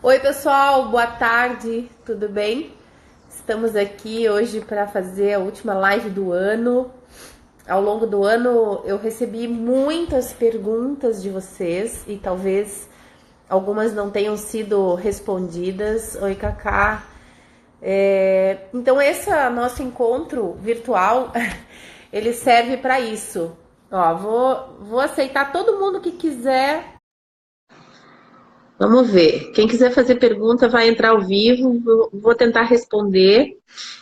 Oi, pessoal, boa tarde, tudo bem? Estamos aqui hoje para fazer a última live do ano. Ao longo do ano eu recebi muitas perguntas de vocês e talvez algumas não tenham sido respondidas. Oi, Cacá. Então esse nosso encontro virtual ele serve para isso. Ó, vou aceitar todo mundo que quiser. Vamos ver. Quem quiser fazer pergunta vai entrar ao vivo. Vou tentar responder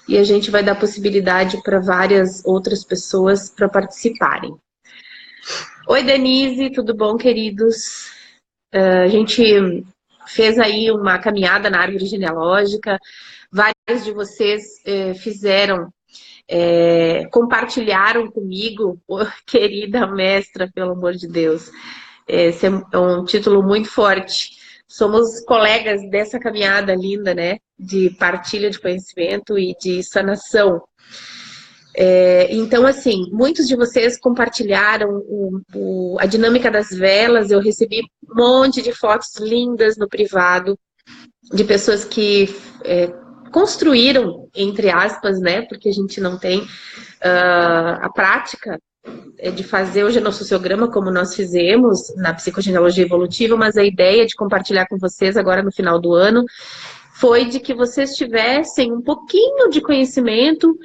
e a gente vai dar possibilidade para várias outras pessoas para participarem. Oi, Denise, tudo bom, queridos? A gente fez aí uma caminhada na árvore genealógica. Vários de vocês fizeram, compartilharam comigo, querida mestra, pelo amor de Deus. Esse é um título muito forte. Somos colegas dessa caminhada linda, né? De partilha de conhecimento e de sanação. Então, assim, muitos de vocês compartilharam a dinâmica das velas. Eu recebi um monte de fotos lindas no privado de pessoas que construíram, entre aspas, né? Porque a gente não tem a prática de fazer o genossociograma como nós fizemos na psicogenealogia evolutiva, mas a ideia de compartilhar com vocês agora no final do ano foi de que vocês tivessem um pouquinho de conhecimento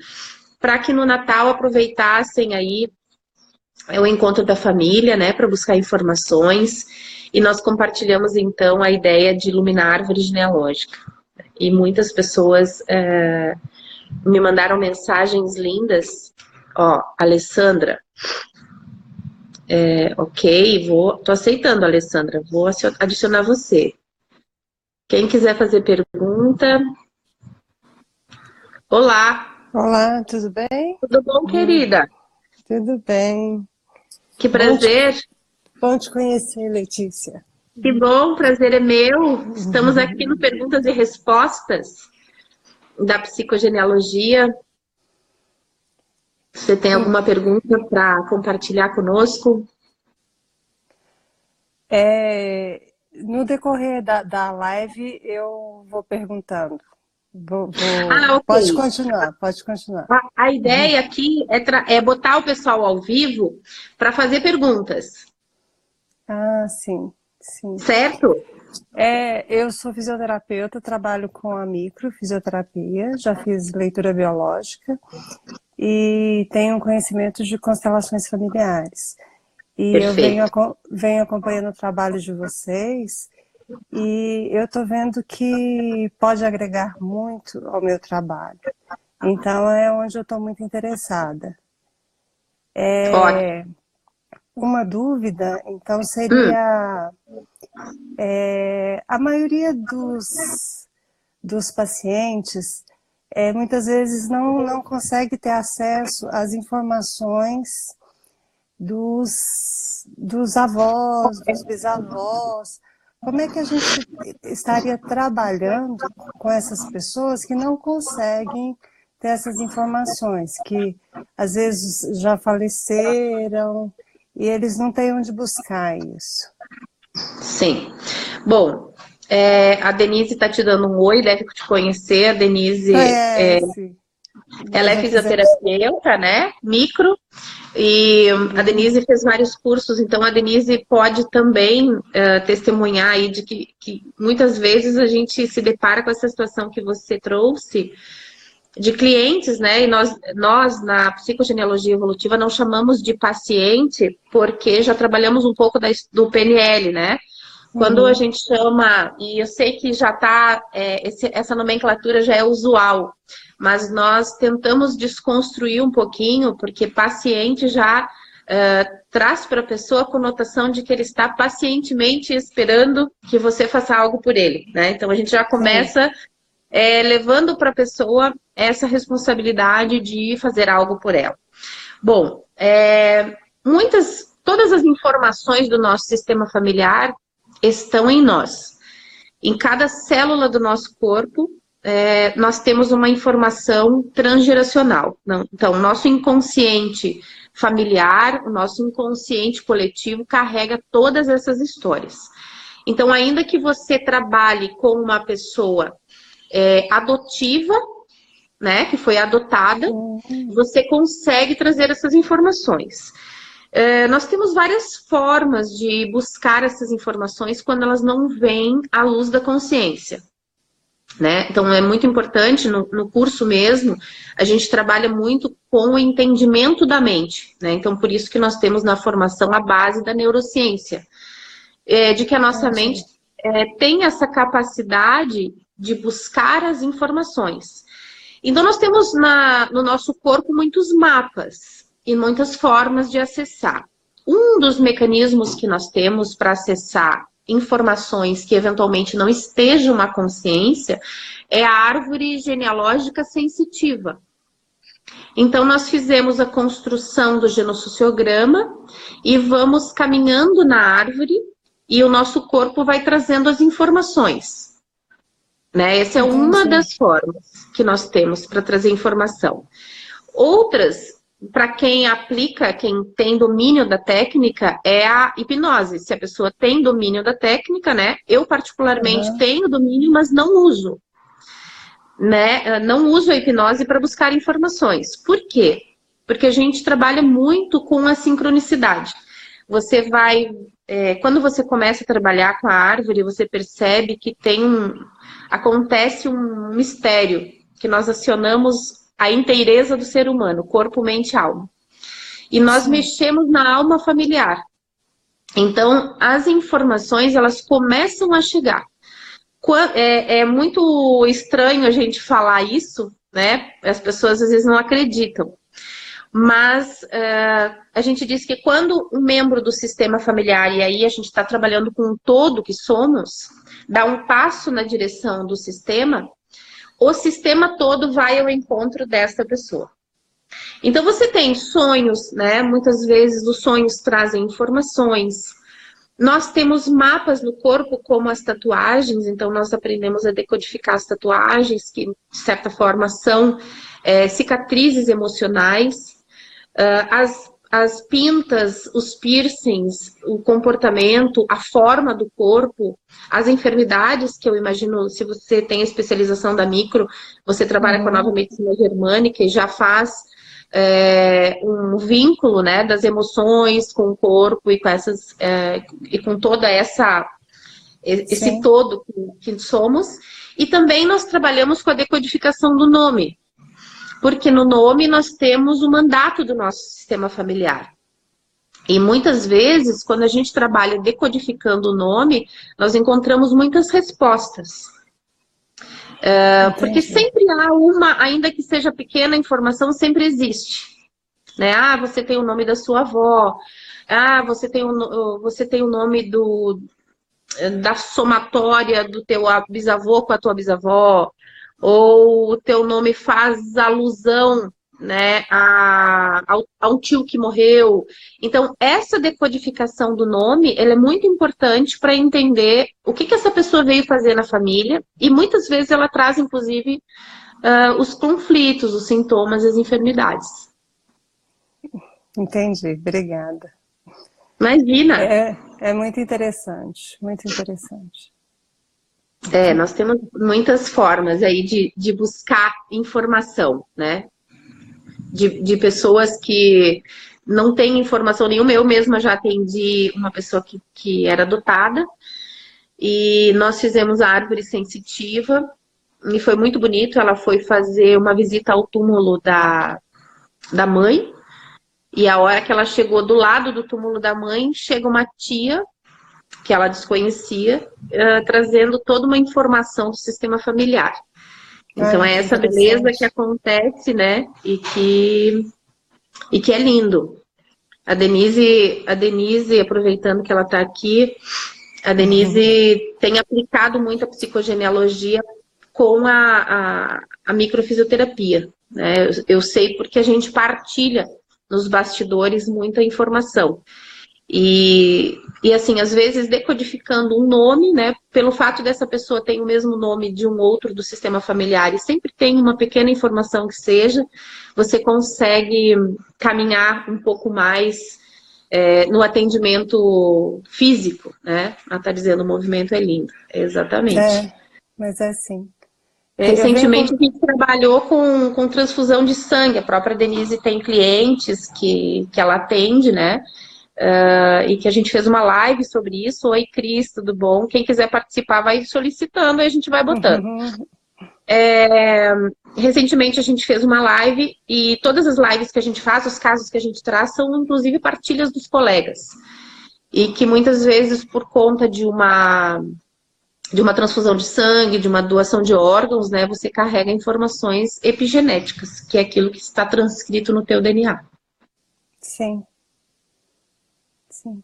para que no Natal aproveitassem aí o encontro da família, né, para buscar informações, e nós compartilhamos então a ideia de iluminar a árvore genealógica. E muitas pessoas me mandaram mensagens lindas. Ó, Alessandra, ok, tô aceitando, Alessandra, vou adicionar você. Quem quiser fazer pergunta. Olá. Olá, tudo bem? Tudo bom, querida? Tudo bem. Que prazer. Bom te conhecer, Letícia. Que bom, prazer é meu. Estamos aqui no Perguntas e Respostas da Psicogenealogia. Você tem alguma pergunta para compartilhar conosco? No decorrer da live, eu vou perguntando. Ok. Pode continuar, pode continuar. A ideia aqui é botar o pessoal ao vivo para fazer perguntas. Ah, sim, sim. Certo? Eu sou fisioterapeuta, trabalho com a microfisioterapia, já fiz leitura biológica e tenho conhecimento de constelações familiares. E Perfeito. eu venho acompanhando o trabalho de vocês e eu estou vendo que pode agregar muito ao meu trabalho. Então é onde eu estou muito interessada. Ótimo. Uma dúvida, então, seria a maioria dos pacientes muitas vezes não consegue ter acesso às informações dos avós, dos bisavós. Como é que a gente estaria trabalhando com essas pessoas que não conseguem ter essas informações, que às vezes já faleceram e eles não têm onde buscar isso? Sim. Bom, a Denise está te dando um oi, deve te conhecer. A Denise, Conhece. ela é fisioterapeuta, né? Micro. E a Denise fez vários cursos, então a Denise pode também testemunhar aí de que muitas vezes a gente se depara com essa situação que você trouxe de clientes, né? E nós na psicogenealogia evolutiva não chamamos de paciente porque já trabalhamos um pouco do PNL, né? Quando a gente chama, e eu sei que já está, essa nomenclatura já é usual, mas nós tentamos desconstruir um pouquinho, porque paciente já traz para a pessoa a conotação de que ele está pacientemente esperando que você faça algo por ele, né? Então a gente já começa levando para a pessoa essa responsabilidade de fazer algo por ela. Bom, todas as informações do nosso sistema familiar estão em nós. Em cada célula do nosso corpo, nós temos uma informação transgeracional. Então, o nosso inconsciente familiar, o nosso inconsciente coletivo carrega todas essas histórias. Então, ainda que você trabalhe com uma pessoa adotiva, né, que foi adotada, você consegue trazer essas informações. Nós temos várias formas de buscar essas informações quando elas não vêm à luz da consciência. Né? Então, é muito importante, no curso mesmo, a gente trabalha muito com o entendimento da mente. Né? Então, por isso que nós temos na formação a base da neurociência. De que a nossa mente tem essa capacidade de buscar as informações. Então, nós temos no nosso corpo muitos mapas e muitas formas de acessar. Um dos mecanismos que nós temos para acessar informações que eventualmente não estejam na consciência é a árvore genealógica sensitiva. Então, nós fizemos a construção do genossociograma e vamos caminhando na árvore e o nosso corpo vai trazendo as informações. Né? Essa é uma das formas que nós temos para trazer informação. Outras, para quem aplica, quem tem domínio da técnica, é a hipnose. Se a pessoa tem domínio da técnica, né? Eu particularmente tenho domínio, mas não uso. Né? Não uso a hipnose para buscar informações. Por quê? Porque a gente trabalha muito com a sincronicidade. Você vai... quando você começa a trabalhar com a árvore, você percebe que acontece um mistério, que nós acionamos a inteireza do ser humano, corpo, mente e alma. E nós mexemos na alma familiar. Então, as informações, elas começam a chegar. É muito estranho a gente falar isso, né? As pessoas às vezes não acreditam. Mas a gente diz que quando um membro do sistema familiar, e aí a gente está trabalhando com o todo que somos, dá um passo na direção do sistema, o sistema todo vai ao encontro dessa pessoa. Então você tem sonhos, né? Muitas vezes os sonhos trazem informações. Nós temos mapas no corpo, como as tatuagens, então nós aprendemos a decodificar as tatuagens, que de certa forma são cicatrizes emocionais. As pintas, os piercings, o comportamento, a forma do corpo, as enfermidades, que eu imagino, se você tem a especialização da micro, você trabalha com a nova medicina germânica e já faz um vínculo, né, das emoções com o corpo e com e com toda esse todo que somos. E também nós trabalhamos com a decodificação do nome. Porque no nome nós temos o mandato do nosso sistema familiar. E muitas vezes, quando a gente trabalha decodificando o nome, nós encontramos muitas respostas. Porque sempre há ainda que seja pequena, informação sempre existe. Né? Ah, você tem o nome da sua avó. Ah, você tem o nome da somatória do teu bisavô com a tua bisavó. Ou o teu nome faz alusão, né, a um tio que morreu. Então, essa decodificação do nome, ela é muito importante para entender o que essa pessoa veio fazer na família, e muitas vezes ela traz, inclusive, os conflitos, os sintomas, as enfermidades. Entendi, obrigada. Imagina! É muito interessante, muito interessante. Nós temos muitas formas aí de buscar informação, né? De pessoas que não têm informação nenhuma. Eu mesma já atendi uma pessoa que era adotada e nós fizemos a árvore sensitiva e foi muito bonito. Ela foi fazer uma visita ao túmulo da mãe e a hora que ela chegou do lado do túmulo da mãe, chega uma tia que ela desconhecia, trazendo toda uma informação do sistema familiar. Então, é essa beleza que acontece, né? E que é lindo. A Denise, aproveitando que ela está aqui, a Denise tem aplicado muito a psicogenealogia com a microfisioterapia. Né? Eu sei porque a gente partilha nos bastidores muita informação. E assim, às vezes decodificando um nome, né, pelo fato dessa pessoa ter o mesmo nome de um outro do sistema familiar, e sempre tem uma pequena informação que seja, você consegue caminhar um pouco mais no atendimento físico, né? Ela está dizendo o movimento é lindo. Exatamente. Mas é assim. Recentemente a gente trabalhou com transfusão de sangue. A própria Denise tem clientes que ela atende, né? E que a gente fez uma live sobre isso. Oi, Cris, tudo bom? Quem quiser participar vai solicitando e a gente vai botando. Recentemente a gente fez uma live e todas as lives que a gente faz, os casos que a gente traz, são inclusive partilhas dos colegas. E que muitas vezes, por conta de uma transfusão de sangue, de uma doação de órgãos, né, você carrega informações epigenéticas, que é aquilo que está transcrito no teu DNA. Sim. Sim.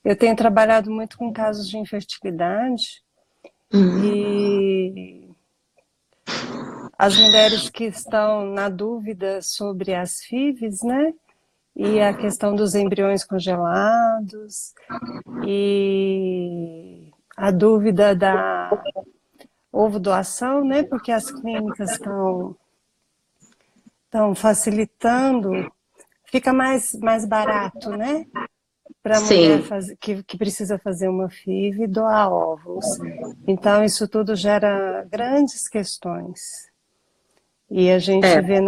Eu tenho trabalhado muito com casos de infertilidade e as mulheres que estão na dúvida sobre as FIVs, né? E a questão dos embriões congelados e a dúvida da ovo-doação, né? Porque as clínicas estão facilitando, fica mais barato, né? Para a mulher que precisa fazer uma FIV e doar óvulos. Então, isso tudo gera grandes questões. E a gente vê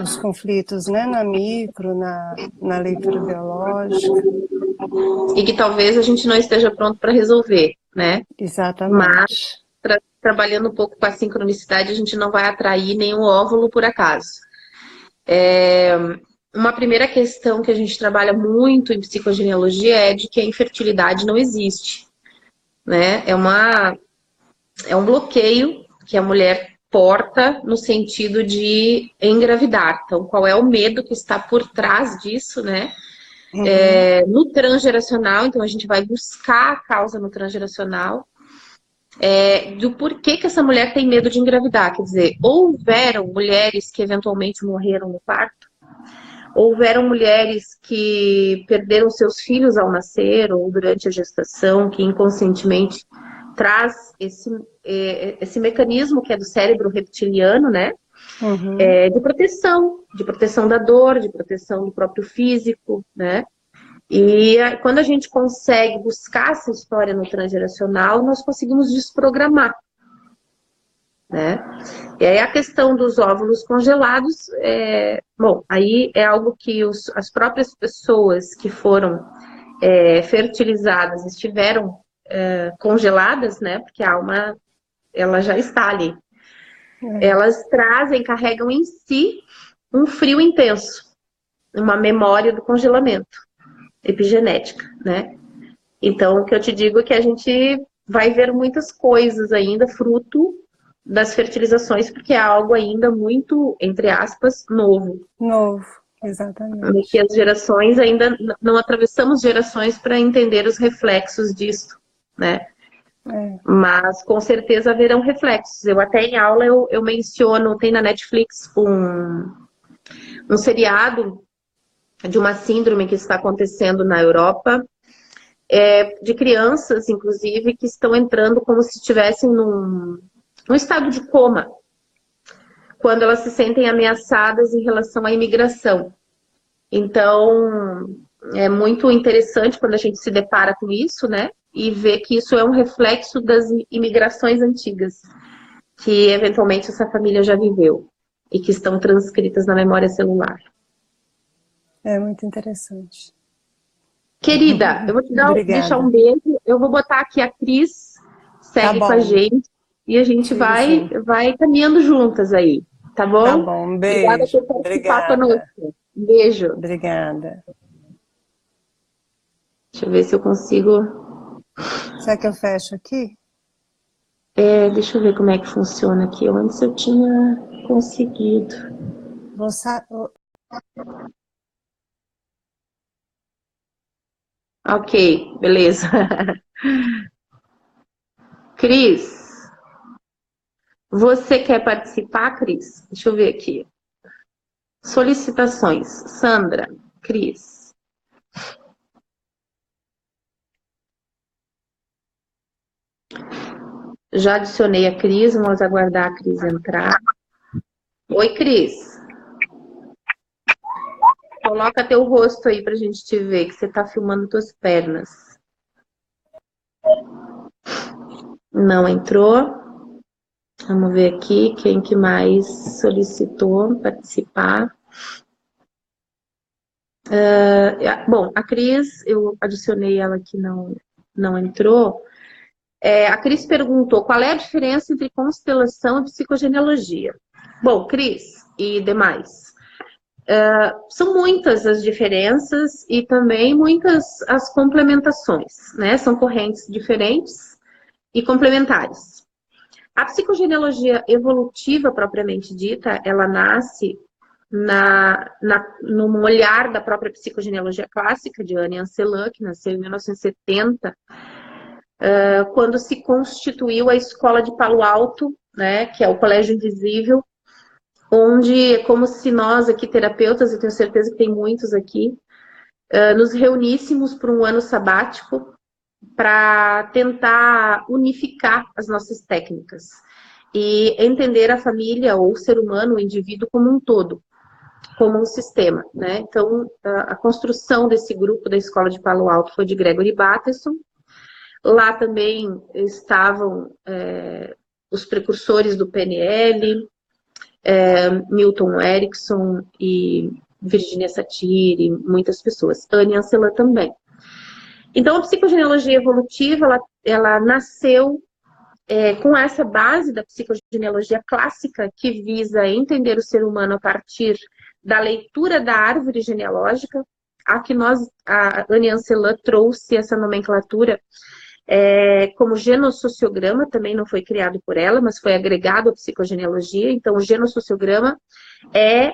os conflitos, né, na micro, na leitura biológica. E que talvez a gente não esteja pronto para resolver, né? Exatamente. Mas, trabalhando um pouco com a sincronicidade, a gente não vai atrair nenhum óvulo por acaso. Uma primeira questão que a gente trabalha muito em psicogenealogia é de que a infertilidade não existe, né? É um bloqueio que a mulher porta no sentido de engravidar. Então, qual é o medo que está por trás disso, né? No transgeracional, então a gente vai buscar a causa no transgeracional do porquê que essa mulher tem medo de engravidar. Quer dizer, houveram mulheres que eventualmente morreram no parto, houveram mulheres que perderam seus filhos ao nascer ou durante a gestação, que inconscientemente traz esse mecanismo que é do cérebro reptiliano, né? De proteção da dor, de proteção do próprio físico, né? E quando a gente consegue buscar essa história no transgeracional, nós conseguimos desprogramar, né? E aí a questão dos óvulos congelados, bom, aí é algo que as próprias pessoas que foram fertilizadas estiveram congeladas, né? Porque a alma, ela já está ali. Elas carregam em si um frio intenso, uma memória do congelamento epigenética, né? Então, o que eu te digo é que a gente vai ver muitas coisas ainda fruto das fertilizações, porque é algo ainda muito, entre aspas, novo. Novo, exatamente. E as gerações ainda não atravessamos gerações para entender os reflexos disso, né? Mas com certeza haverão reflexos. Eu até em aula eu menciono, tem na Netflix um seriado de uma síndrome que está acontecendo na Europa, de crianças, inclusive, que estão entrando como se estivessem num estado de coma, quando elas se sentem ameaçadas em relação à imigração. Então, é muito interessante quando a gente se depara com isso, né? E vê que isso é um reflexo das imigrações antigas, que eventualmente essa família já viveu e que estão transcritas na memória celular. É muito interessante. Querida, eu vou te deixar um beijo. Eu vou botar aqui a Cris, segue com a gente e a gente vai caminhando juntas aí, tá bom? Tá bom, um beijo. Obrigada por participar conosco. Um beijo. Obrigada. Deixa eu ver se eu consigo. Será que eu fecho aqui? Deixa eu ver como é que funciona aqui. Antes eu tinha conseguido. Ok, beleza. Cris, você quer participar, Cris? Deixa eu ver aqui. Solicitações. Sandra, Cris. Já adicionei a Cris, vamos aguardar a Cris entrar. Oi, Cris. Coloca teu rosto aí pra gente te ver, que você tá filmando tuas pernas. Não entrou. Vamos ver aqui quem que mais solicitou participar. Bom, a Cris, eu adicionei ela que não entrou. A Cris perguntou qual é a diferença entre constelação e psicogenealogia. Bom, Cris e demais, são muitas as diferenças e também muitas as complementações, né? São correntes diferentes e complementares. A psicogenealogia evolutiva, propriamente dita, ela nasce no olhar da própria psicogenealogia clássica de Anne Ancelan, que nasceu em 1970, quando se constituiu a Escola de Palo Alto, né, que é o Colégio Invisível, onde é como se nós aqui, terapeutas, eu tenho certeza que tem muitos aqui, nos reuníssemos por um ano sabático para tentar unificar as nossas técnicas e entender a família ou o ser humano, o indivíduo como um todo, como um sistema, né? Então, a construção desse grupo da Escola de Palo Alto foi de Gregory Bateson. Lá também estavam os precursores do PNL, Milton Erickson e Virginia Satir e muitas pessoas. Anne Ancelan também. Então, a psicogenealogia evolutiva, ela nasceu com essa base da psicogenealogia clássica, que visa entender o ser humano a partir da leitura da árvore genealógica, a Anne Ancelan trouxe essa nomenclatura como genossociograma, também não foi criado por ela, mas foi agregado à psicogenealogia. Então, o genossociograma é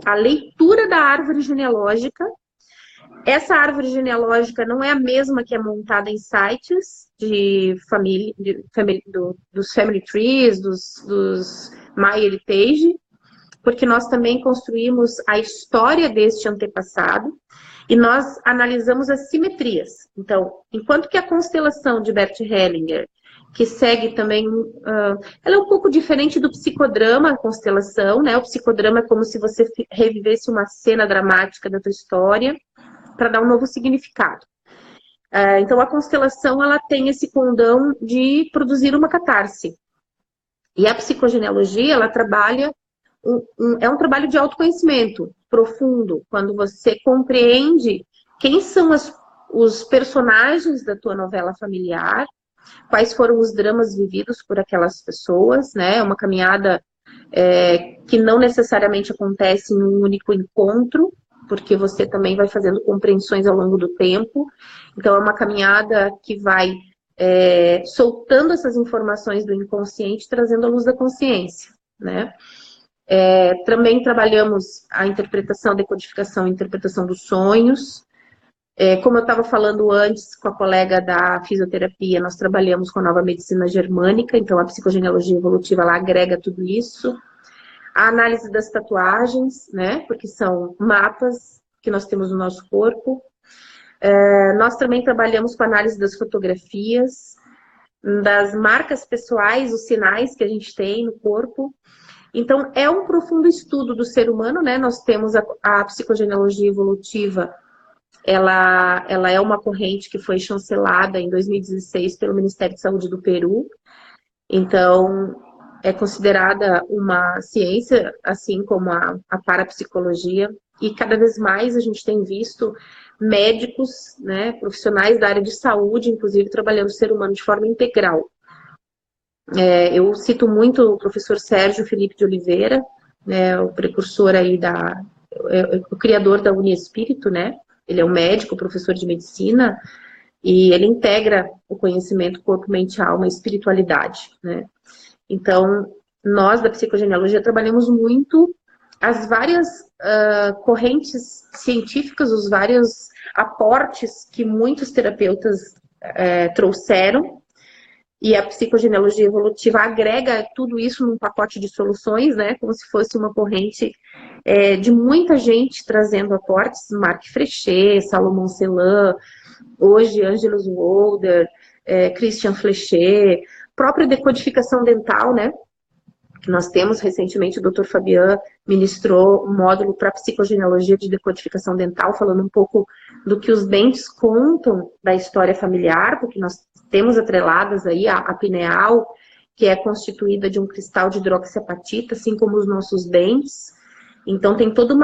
a leitura da árvore genealógica. Essa árvore genealógica não é a mesma que é montada em sites de família, dos family trees, dos MyHeritage, porque nós também construímos a história deste antepassado e nós analisamos as simetrias. Então, enquanto que a constelação de Bert Hellinger, que segue também, ela é um pouco diferente do psicodrama, a constelação, né? O psicodrama é como se você revivesse uma cena dramática da tua história para dar um novo significado. Então, a constelação, ela tem esse condão de produzir uma catarse. E a psicogenealogia, ela trabalha, é um trabalho de autoconhecimento profundo, quando você compreende quem são os personagens da tua novela familiar, quais foram os dramas vividos por aquelas pessoas, né? É uma caminhada que não necessariamente acontece em um único encontro, porque você também vai fazendo compreensões ao longo do tempo. Então, é uma caminhada que vai soltando essas informações do inconsciente, trazendo à luz da consciência, né? Também trabalhamos a interpretação, decodificação e interpretação dos sonhos. Como eu estava falando antes com a colega da fisioterapia, nós trabalhamos com a nova medicina germânica, então a psicogenealogia evolutiva, ela agrega tudo isso. A análise das tatuagens, né, porque são mapas que nós temos no nosso corpo. Nós também trabalhamos com a análise das fotografias, das marcas pessoais, os sinais que a gente tem no corpo. Então, é um profundo estudo do ser humano, né? Nós temos a psicogenealogia evolutiva, ela é uma corrente que foi chancelada em 2016 pelo Ministério de Saúde do Peru. Então, é considerada uma ciência, assim como a parapsicologia. E cada vez mais a gente tem visto médicos, né, profissionais da área de saúde, inclusive, trabalhando o ser humano de forma integral. Eu cito muito o professor Sérgio Felipe de Oliveira, né, o precursor aí o criador da Uniespírito, né? Ele é um médico, professor de medicina, e ele integra o conhecimento corpo, mente, alma e espiritualidade, né? Então, nós da psicogenealogia trabalhamos muito as várias correntes científicas, os vários aportes que muitos terapeutas trouxeram, e a psicogenealogia evolutiva agrega tudo isso num pacote de soluções, né? Como se fosse uma corrente de muita gente trazendo aportes, Marc Frechet, Salomon Celan, hoje Ângelos Wolder, Christian Flechet, própria decodificação dental, né? que nós temos. Recentemente, o Dr. Fabian ministrou um módulo para psicogenealogia de decodificação dental, falando um pouco do que os dentes contam da história familiar, porque nós temos atreladas aí a pineal, que é constituída de um cristal de hidroxiapatita, assim como os nossos dentes. Então, tem todo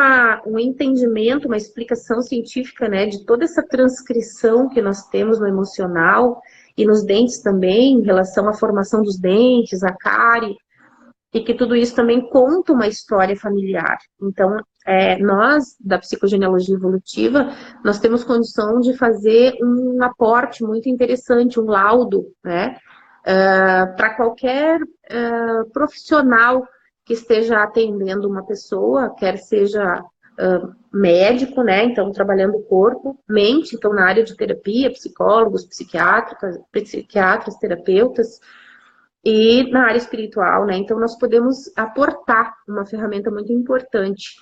um entendimento, uma explicação científica, né, de toda essa transcrição que nós temos no emocional e nos dentes também, em relação à formação dos dentes, a cárie, e que tudo isso também conta uma história familiar. Então, nós, da psicogenealogia evolutiva, nós temos condição de fazer um aporte muito interessante, um laudo, né, para qualquer profissional que esteja atendendo uma pessoa, quer seja médico, né, então trabalhando o corpo, mente, então na área de terapia, psicólogos, psiquiatras, terapeutas, e na área espiritual, né, então nós podemos aportar uma ferramenta muito importante,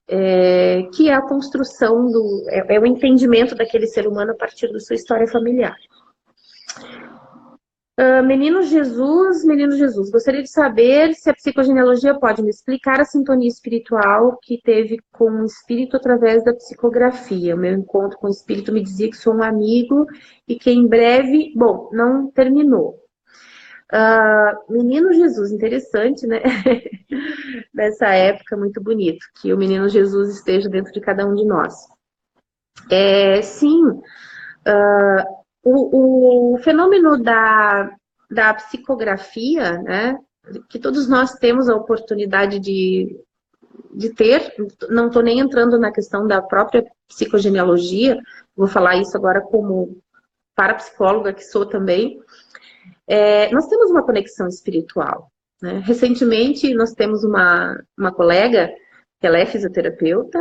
que é a construção o entendimento daquele ser humano a partir da sua história familiar. Menino Jesus, gostaria de saber se a psicogenealogia pode me explicar a sintonia espiritual que teve com o espírito através da psicografia. O meu encontro com o espírito me dizia que sou um amigo e que em breve, bom, não terminou. Menino Jesus, interessante, né? Nessa época, muito bonito, que o menino Jesus esteja dentro de cada um de nós. Sim, o fenômeno da psicografia, né, que todos nós temos a oportunidade de ter, não estou nem entrando na questão da própria psicogenealogia, vou falar isso agora como parapsicóloga que sou também, nós temos uma conexão espiritual, né? Recentemente nós temos uma colega, que ela é fisioterapeuta,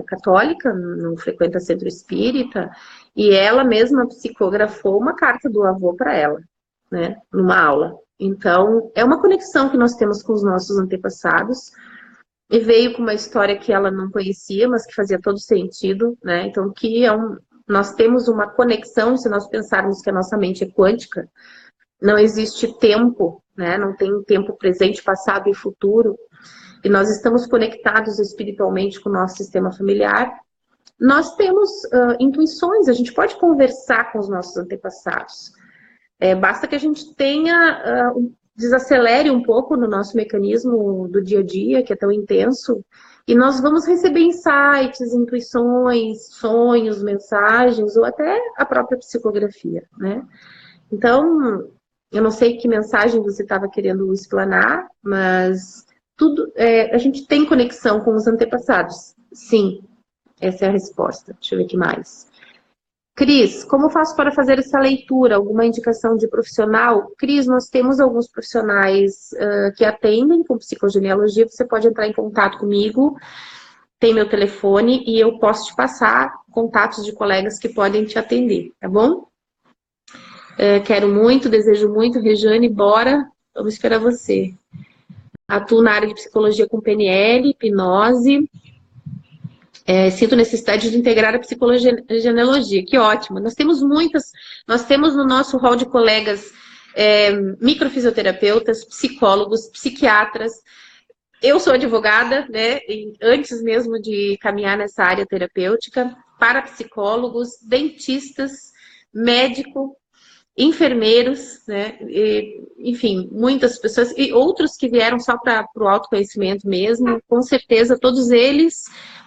católica, não frequenta centro espírita, e ela mesma psicografou uma carta do avô para ela, né, numa aula. Então, é uma conexão que nós temos com os nossos antepassados, e veio com uma história que ela não conhecia, mas que fazia todo sentido, né, então nós temos uma conexão, se nós pensarmos que a nossa mente é quântica, não existe tempo, né, não tem tempo presente, passado e futuro, e nós estamos conectados espiritualmente com o nosso sistema familiar, nós temos intuições, a gente pode conversar com os nossos antepassados. Basta que a gente desacelere um pouco no nosso mecanismo do dia a dia, que é tão intenso, e nós vamos receber insights, intuições, sonhos, mensagens, ou até a própria psicografia, né? Então, eu não sei que mensagem você estava querendo explanar, mas a gente tem conexão com os antepassados. Sim, essa é a resposta. Deixa eu ver o que mais. Cris, como faço para fazer essa leitura? Alguma indicação de profissional? Cris, nós temos alguns profissionais que atendem com psicogenealogia. Você pode entrar em contato comigo, tem meu telefone e eu posso te passar contatos de colegas que podem te atender, tá bom? Quero muito, desejo muito. Rejane, bora, vamos esperar você. Atuo na área de psicologia com PNL, hipnose. Sinto necessidade de integrar a psicogenealogia. Que ótimo. Nós temos no nosso hall de colegas microfisioterapeutas, psicólogos, psiquiatras. Eu sou advogada, né? E antes mesmo de caminhar nessa área terapêutica, parapsicólogos, dentistas, médico, enfermeiros, né? Enfim, muitas pessoas, e outros que vieram só para o autoconhecimento mesmo, com certeza todos eles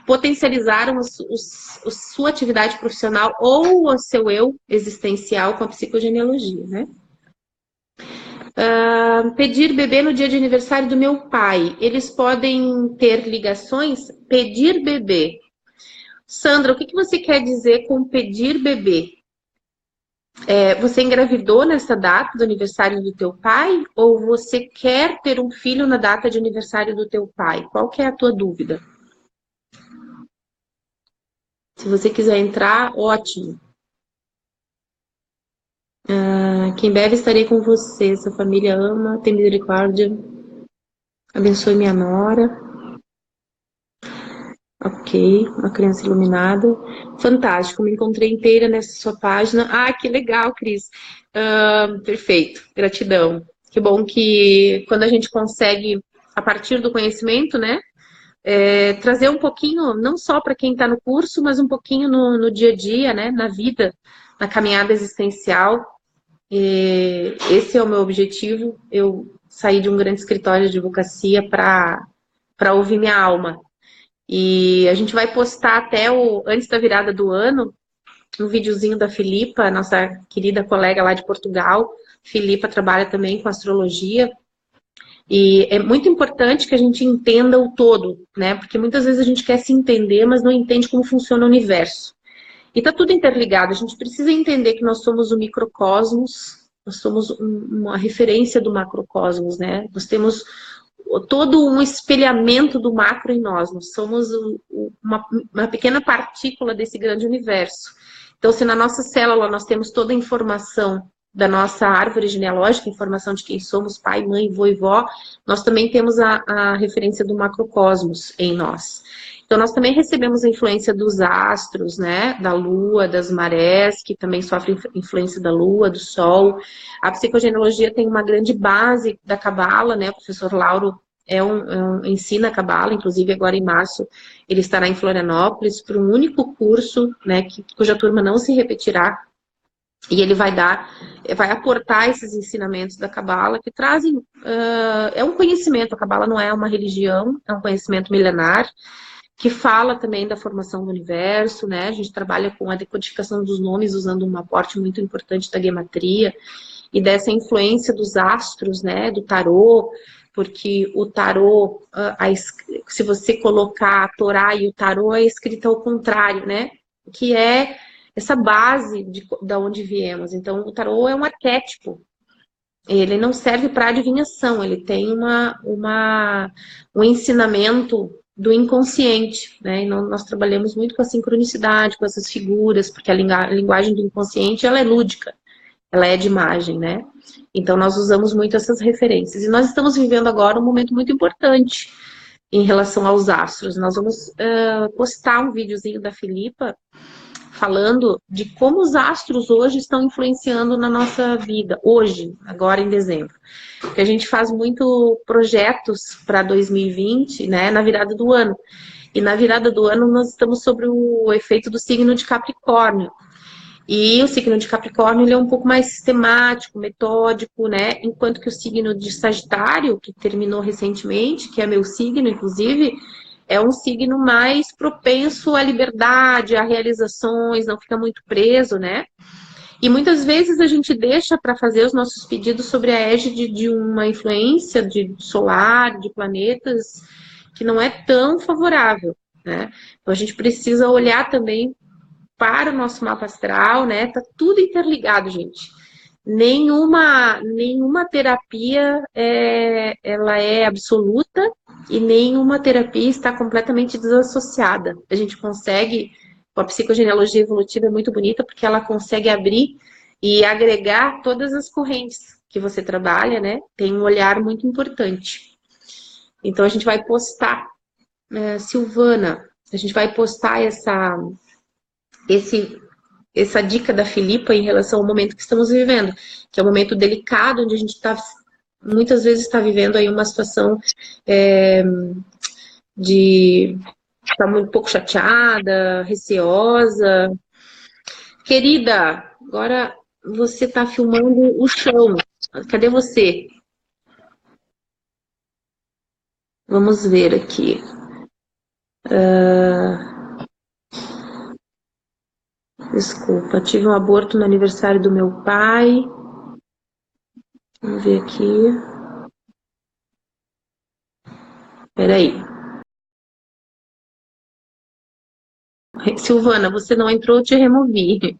potencializaram sua atividade profissional ou o seu eu existencial com a psicogenealogia, né? Pedir bebê no dia de aniversário do meu pai, eles podem ter ligações? Pedir bebê. Sandra, o que você quer dizer com pedir bebê? Você engravidou nessa data do aniversário do teu pai? Ou você quer ter um filho na data de aniversário do teu pai? Qual que é a tua dúvida? Se você quiser entrar, ótimo. Que em breve estarei com você. Sua família ama, tem misericórdia. Abençoe minha nora. Ok, uma criança iluminada. Fantástico, me encontrei inteira nessa sua página. Que legal, Cris. Perfeito, gratidão. Que bom que quando a gente consegue a partir do conhecimento, né? Trazer um pouquinho, não só para quem está no curso, mas um pouquinho no dia a dia, né? Na vida, na caminhada existencial. Esse é o meu objetivo. Eu saí de um grande escritório de advocacia para ouvir minha alma. E a gente vai postar até antes da virada do ano, um videozinho da Filipa, nossa querida colega lá de Portugal. Filipa trabalha também com astrologia. E é muito importante que a gente entenda o todo, né? Porque muitas vezes a gente quer se entender, mas não entende como funciona o universo. E tá tudo interligado. A gente precisa entender que nós somos o microcosmos, nós somos uma referência do macrocosmos, né? Nós temos todo um espelhamento do macro em nós. Nós somos uma pequena partícula desse grande universo. Então, se na nossa célula nós temos toda a informação da nossa árvore genealógica, informação de quem somos, pai, mãe, vô e vó, nós também temos a referência do macrocosmos em nós. Então, nós também recebemos a influência dos astros, né? Da lua, das marés, que também sofrem influência da lua, do sol. A psicogenealogia tem uma grande base da cabala, né? O professor Lauro ensina a cabala, inclusive agora em março ele estará em Florianópolis para um único curso, né? Cuja turma não se repetirá. E ele vai aportar esses ensinamentos da cabala que trazem, é um conhecimento, a cabala não é uma religião, é um conhecimento milenar, que fala também da formação do universo, né? A gente trabalha com a decodificação dos nomes usando um aporte muito importante da gematria e dessa influência dos astros, né? Do tarô, porque o tarô, se você colocar a Torá e o tarô, é escrita ao contrário, né? Que é essa base de onde viemos. Então, o tarô é um arquétipo. Ele não serve para adivinhação, ele tem um ensinamento do inconsciente, né? E nós trabalhamos muito com a sincronicidade, com essas figuras, porque a linguagem do inconsciente, ela é lúdica, ela é de imagem, né? Então, nós usamos muito essas referências. E nós estamos vivendo agora um momento muito importante em relação aos astros. Nós vamos postar um videozinho da Filipa falando de como os astros hoje estão influenciando na nossa vida, hoje, agora em dezembro. Porque a gente faz muito projetos para 2020, né, na virada do ano. E na virada do ano nós estamos sobre o efeito do signo de Capricórnio. E o signo de Capricórnio ele é um pouco mais sistemático, metódico, né? Enquanto que o signo de Sagitário, que terminou recentemente, que é meu signo, inclusive, é um signo mais propenso à liberdade, a realizações, não fica muito preso, né? E muitas vezes a gente deixa para fazer os nossos pedidos sobre a égide de uma influência de solar, de planetas, que não é tão favorável, né? Então a gente precisa olhar também para o nosso mapa astral, né? Tá tudo interligado, gente. Nenhuma terapia ela é absoluta e nenhuma terapia está completamente desassociada. A gente consegue, a psicogenealogia evolutiva é muito bonita porque ela consegue abrir e agregar todas as correntes que você trabalha, né? Tem um olhar muito importante. Então a gente vai postar, Silvana, a gente vai postar essa dica da Filipa em relação ao momento que estamos vivendo, que é um momento delicado, onde a gente muitas vezes está vivendo aí uma situação de estar um pouco chateada, receosa. Querida, agora você está filmando o chão. Cadê você? Vamos ver aqui. Desculpa, tive um aborto no aniversário do meu pai. Vamos ver aqui. Peraí. Silvana, você não entrou, eu te removi.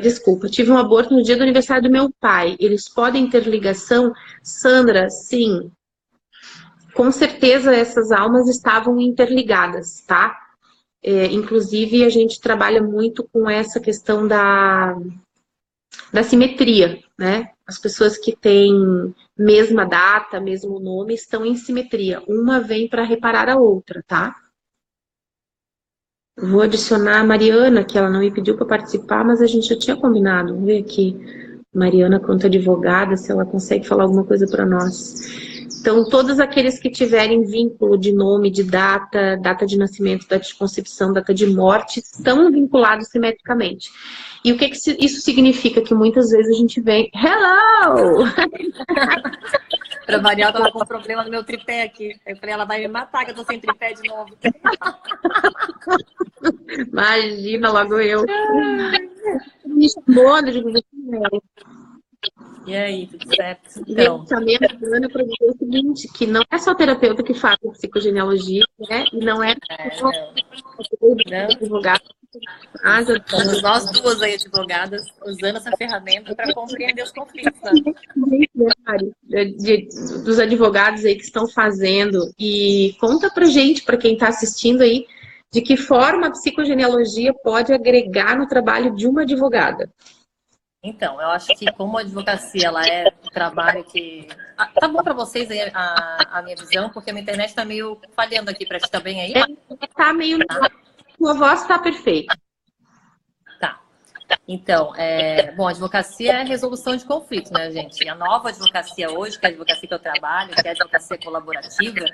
Desculpa, tive um aborto no dia do aniversário do meu pai. Eles podem ter ligação? Sandra, sim. Com certeza essas almas estavam interligadas, tá? Inclusive, a gente trabalha muito com essa questão da simetria, né? As pessoas que têm mesma data, mesmo nome, estão em simetria. Uma vem para reparar a outra, tá? Vou adicionar a Mariana, que ela não me pediu para participar, mas a gente já tinha combinado. Vamos ver aqui, Mariana, quanto advogada, se ela consegue falar alguma coisa para nós. Então, todos aqueles que tiverem vínculo de nome, de data, data de nascimento, data de concepção, data de morte, estão vinculados simetricamente. E o que isso significa? Que muitas vezes a gente vem, hello! Para variar, eu tava com um problema no meu tripé aqui. Eu falei, ela vai me matar, que eu tô sem tripé de novo. Imagina, logo eu. Me chamou, eu digo, e aí, tudo certo? Então, também a Ana para dizer o seguinte, que não é só terapeuta que faz psicogenealogia, né? E não é só advogado. Somos nós duas aí, advogadas, usando essa ferramenta para compreender os conflitos. Né? Dos advogados aí que estão fazendo. E conta pra gente, para quem está assistindo aí, de que forma a psicogenealogia pode agregar no trabalho de uma advogada. Então, eu acho que como a advocacia ela é um trabalho que... tá bom para vocês aí a minha visão, porque a minha internet está meio falhando aqui para ti, tá bem aí? Tá meio... Sua voz está perfeita. Tá. Então, bom, a advocacia é resolução de conflitos, né, gente? E a nova advocacia hoje, que é a advocacia que eu trabalho, que é a advocacia colaborativa,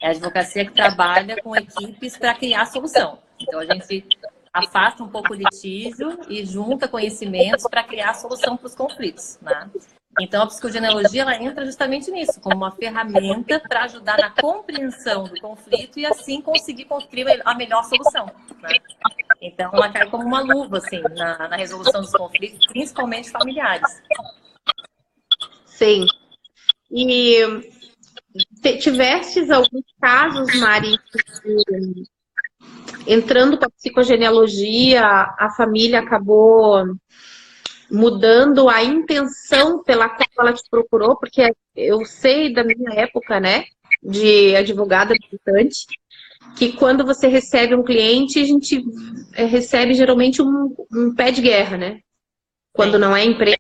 é a advocacia que trabalha com equipes para criar solução. Então, a gente afasta um pouco o litígio e junta conhecimentos para criar solução para os conflitos, né? Então, a psicogenealogia ela entra justamente nisso, como uma ferramenta para ajudar na compreensão do conflito e assim conseguir construir a melhor solução, né? Então, ela cai como uma luva, assim, na resolução dos conflitos, principalmente familiares. Sim. E tivestes alguns casos, Mari, entrando com a psicogenealogia, a família acabou mudando a intenção pela qual ela te procurou, porque eu sei da minha época, né, de advogada militante, que quando você recebe um cliente, a gente recebe geralmente um pé de guerra, né? Quando não é empresa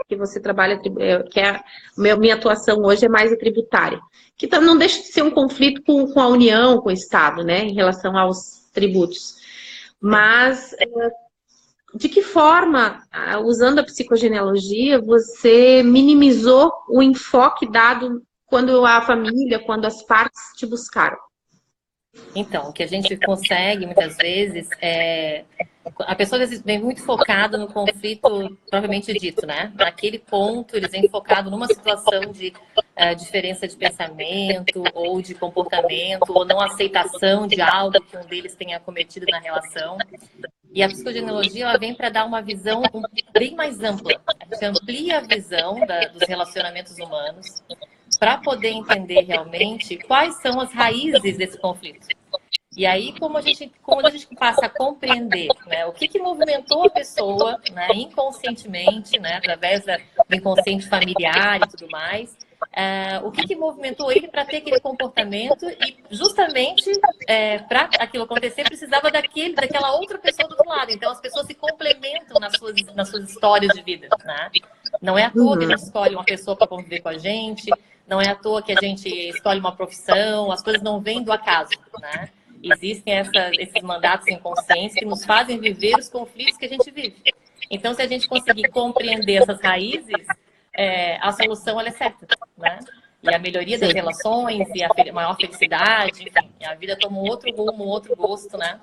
que você trabalha, que é minha atuação hoje é mais a tributária, que não deixa de ser um conflito com a União, com o Estado, né, em relação aos tributos. Mas de que forma, usando a psicogenealogia, você minimizou o enfoque dado quando a família, quando as partes te buscaram? Então, o que a gente consegue, muitas vezes, a pessoa às vezes vem muito focada no conflito propriamente dito, né? Naquele ponto, eles vêm focados numa situação de diferença de pensamento, ou de comportamento, ou não aceitação de algo que um deles tenha cometido na relação. E a psicogenealogia ela vem para dar uma visão bem mais ampla. A gente amplia a visão dos relacionamentos humanos para poder entender realmente quais são as raízes desse conflito. E aí, como a gente passa a compreender, né, o que movimentou a pessoa, né, inconscientemente, né, através do inconsciente familiar e tudo mais, o que movimentou ele para ter aquele comportamento e justamente para aquilo acontecer precisava daquela outra pessoa do outro lado. Então as pessoas se complementam nas suas histórias de vida, né? Não é à toa que a gente escolhe uma pessoa para conviver com a gente, não é à toa que a gente escolhe uma profissão, as coisas não vêm do acaso, né? Existem esses mandatos inconscientes que nos fazem viver os conflitos que a gente vive. Então, se a gente conseguir compreender essas raízes, a solução ela é certa, né? E a melhoria das relações, e a maior felicidade, enfim, a vida toma um outro rumo, um outro gosto, né?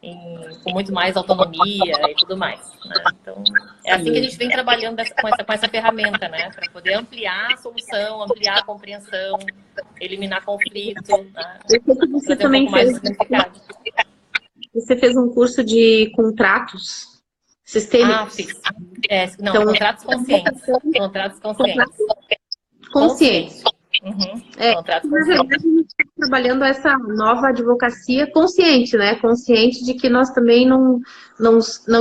Com muito mais autonomia e tudo mais, né? Então, é assim que a gente vem trabalhando com essa ferramenta, né? Para poder ampliar a solução, ampliar a compreensão, eliminar conflito, né? Você também fez, você fez um curso de contratos sistêmicos? Ah, fiz. Então, contratos conscientes. Contratos conscientes. Consciente. Uhum. Na verdade, a gente está trabalhando essa nova advocacia consciente, né? Consciente de que nós também não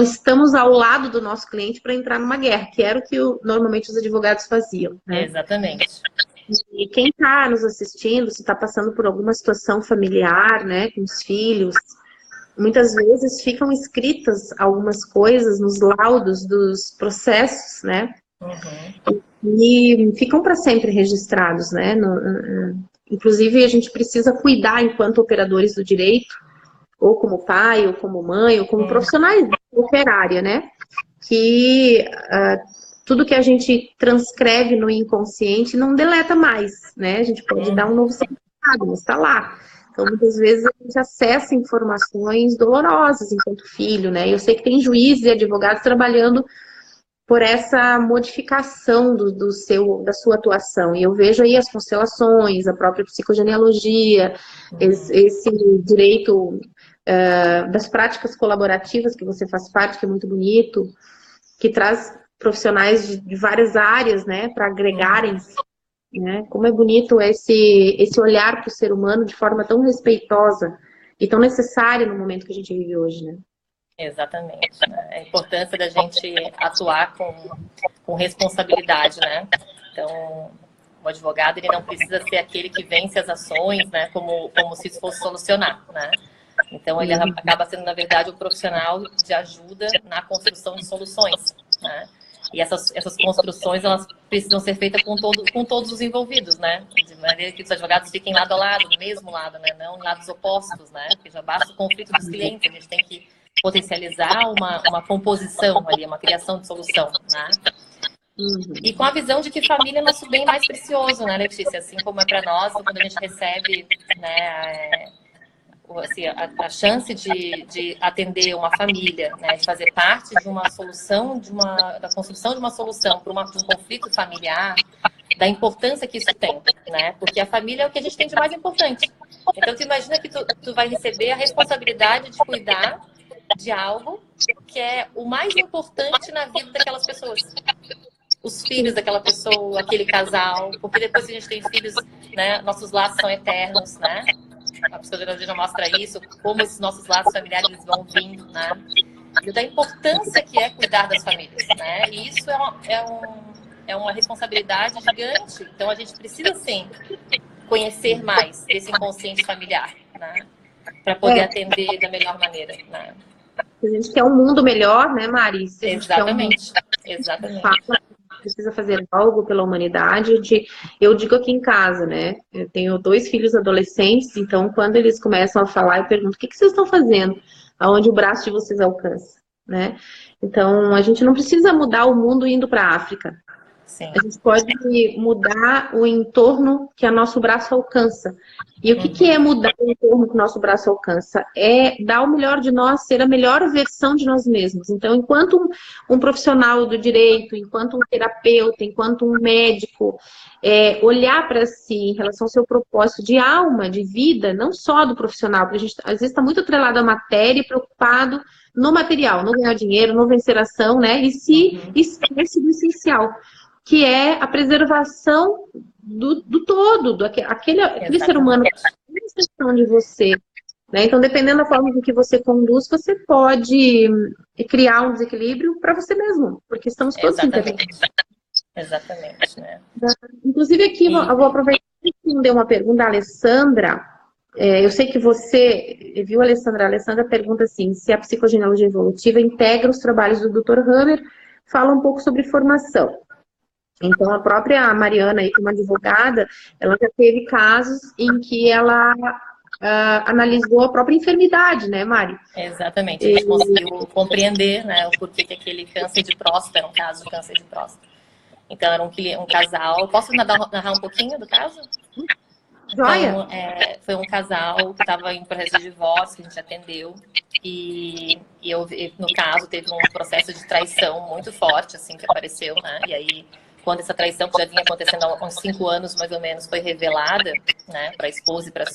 estamos ao lado do nosso cliente para entrar numa guerra, que era o que normalmente os advogados faziam, né? Exatamente. E quem está nos assistindo, se está passando por alguma situação familiar, né, com os filhos, muitas vezes ficam escritas algumas coisas nos laudos dos processos, né? Uhum. E ficam para sempre registrados, né? Inclusive, a gente precisa cuidar enquanto operadores do direito, ou como pai, ou como mãe, ou como profissionais de qualquer área, né? Que tudo que a gente transcreve no inconsciente não deleta mais, né? A gente pode dar um novo significado, mas está lá. Então, muitas vezes, a gente acessa informações dolorosas enquanto filho, né? Eu sei que tem juízes e advogados trabalhando por essa modificação da sua atuação. E eu vejo aí as constelações, a própria psicogenealogia, esse direito das práticas colaborativas que você faz parte, que é muito bonito, que traz profissionais de várias áreas, né, para agregarem, né? Como é bonito esse olhar para o ser humano de forma tão respeitosa e tão necessária no momento que a gente vive hoje, né? Exatamente, né? A importância da gente atuar com responsabilidade, né? Então, o advogado, ele não precisa ser aquele que vence as ações, né? Como se isso fosse solucionar, né? Então, ele acaba sendo, na verdade, um profissional de ajuda na construção de soluções, né? E essas construções, elas precisam ser feitas com todos os envolvidos, né? De maneira que os advogados fiquem lado a lado, no mesmo lado, né? Não em lados opostos, né? Porque já basta o conflito dos clientes, a gente tem que potencializar uma composição ali, uma criação de solução, né? E com a visão de que família é nosso bem mais precioso, né, Letícia? Assim como é para nós, quando a gente recebe, né, assim, a chance de atender uma família, né, de fazer parte de uma solução, da construção de uma solução para um conflito familiar, da importância que isso tem, né? Porque a família é o que a gente tem de mais importante. Então, tu imagina que tu vai receber a responsabilidade de cuidar de algo que é o mais importante na vida daquelas pessoas. Os filhos daquela pessoa, aquele casal, porque depois que a gente tem filhos, né, nossos laços são eternos, né? A psicologia já mostra isso, como esses nossos laços familiares vão vindo, né? E da importância que é cuidar das famílias, né? E isso é uma responsabilidade gigante. Então, a gente precisa, sim, conhecer mais esse inconsciente familiar, né? Para poder atender da melhor maneira, né? A gente quer um mundo melhor, né, Mari? Exatamente, exatamente. Precisa fazer algo pela humanidade. Eu digo aqui em casa, né? Eu tenho 2 filhos adolescentes, então quando eles começam a falar, eu pergunto: o que vocês estão fazendo? Aonde o braço de vocês alcança, né? Então, a gente não precisa mudar o mundo indo para a África. Sim. A gente pode mudar o entorno que o nosso braço alcança. E o que é mudar o entorno que o nosso braço alcança? É dar o melhor de nós, ser a melhor versão de nós mesmos. Então, enquanto um profissional do direito, enquanto um terapeuta, enquanto um médico, olhar para si em relação ao seu propósito de alma, de vida, não só do profissional, porque a gente às vezes está muito atrelado à matéria e preocupado no material, no ganhar dinheiro, no vencer a ação, né? E se esquece do essencial, que é a preservação do todo, aquele ser humano, a extensão de você. Né? Então, dependendo da forma com que você conduz, você pode criar um desequilíbrio para você mesmo, porque estamos todos interligados. Exatamente, né? Inclusive, aqui, eu vou aproveitar e responder uma pergunta da Alessandra. Eu sei que você viu, Alessandra. A Alessandra pergunta assim, se a psicogenealogia evolutiva integra os trabalhos do Dr. Hammer, fala um pouco sobre formação. Então, a própria Mariana, aí, como advogada, ela já teve casos em que ela analisou a própria enfermidade, né, Mari? Exatamente, a gente conseguiu compreender, né, o porquê que aquele câncer de próstata era um caso de câncer de próstata. Então, era um casal... Posso narrar um pouquinho do caso? Joia! Então, foi um casal que estava em processo de divórcio, que a gente atendeu, e no caso, teve um processo de traição muito forte, assim, que apareceu, né, e aí... Quando essa traição, que já vinha acontecendo há uns 5 anos, mais ou menos, foi revelada, né, para a esposa e para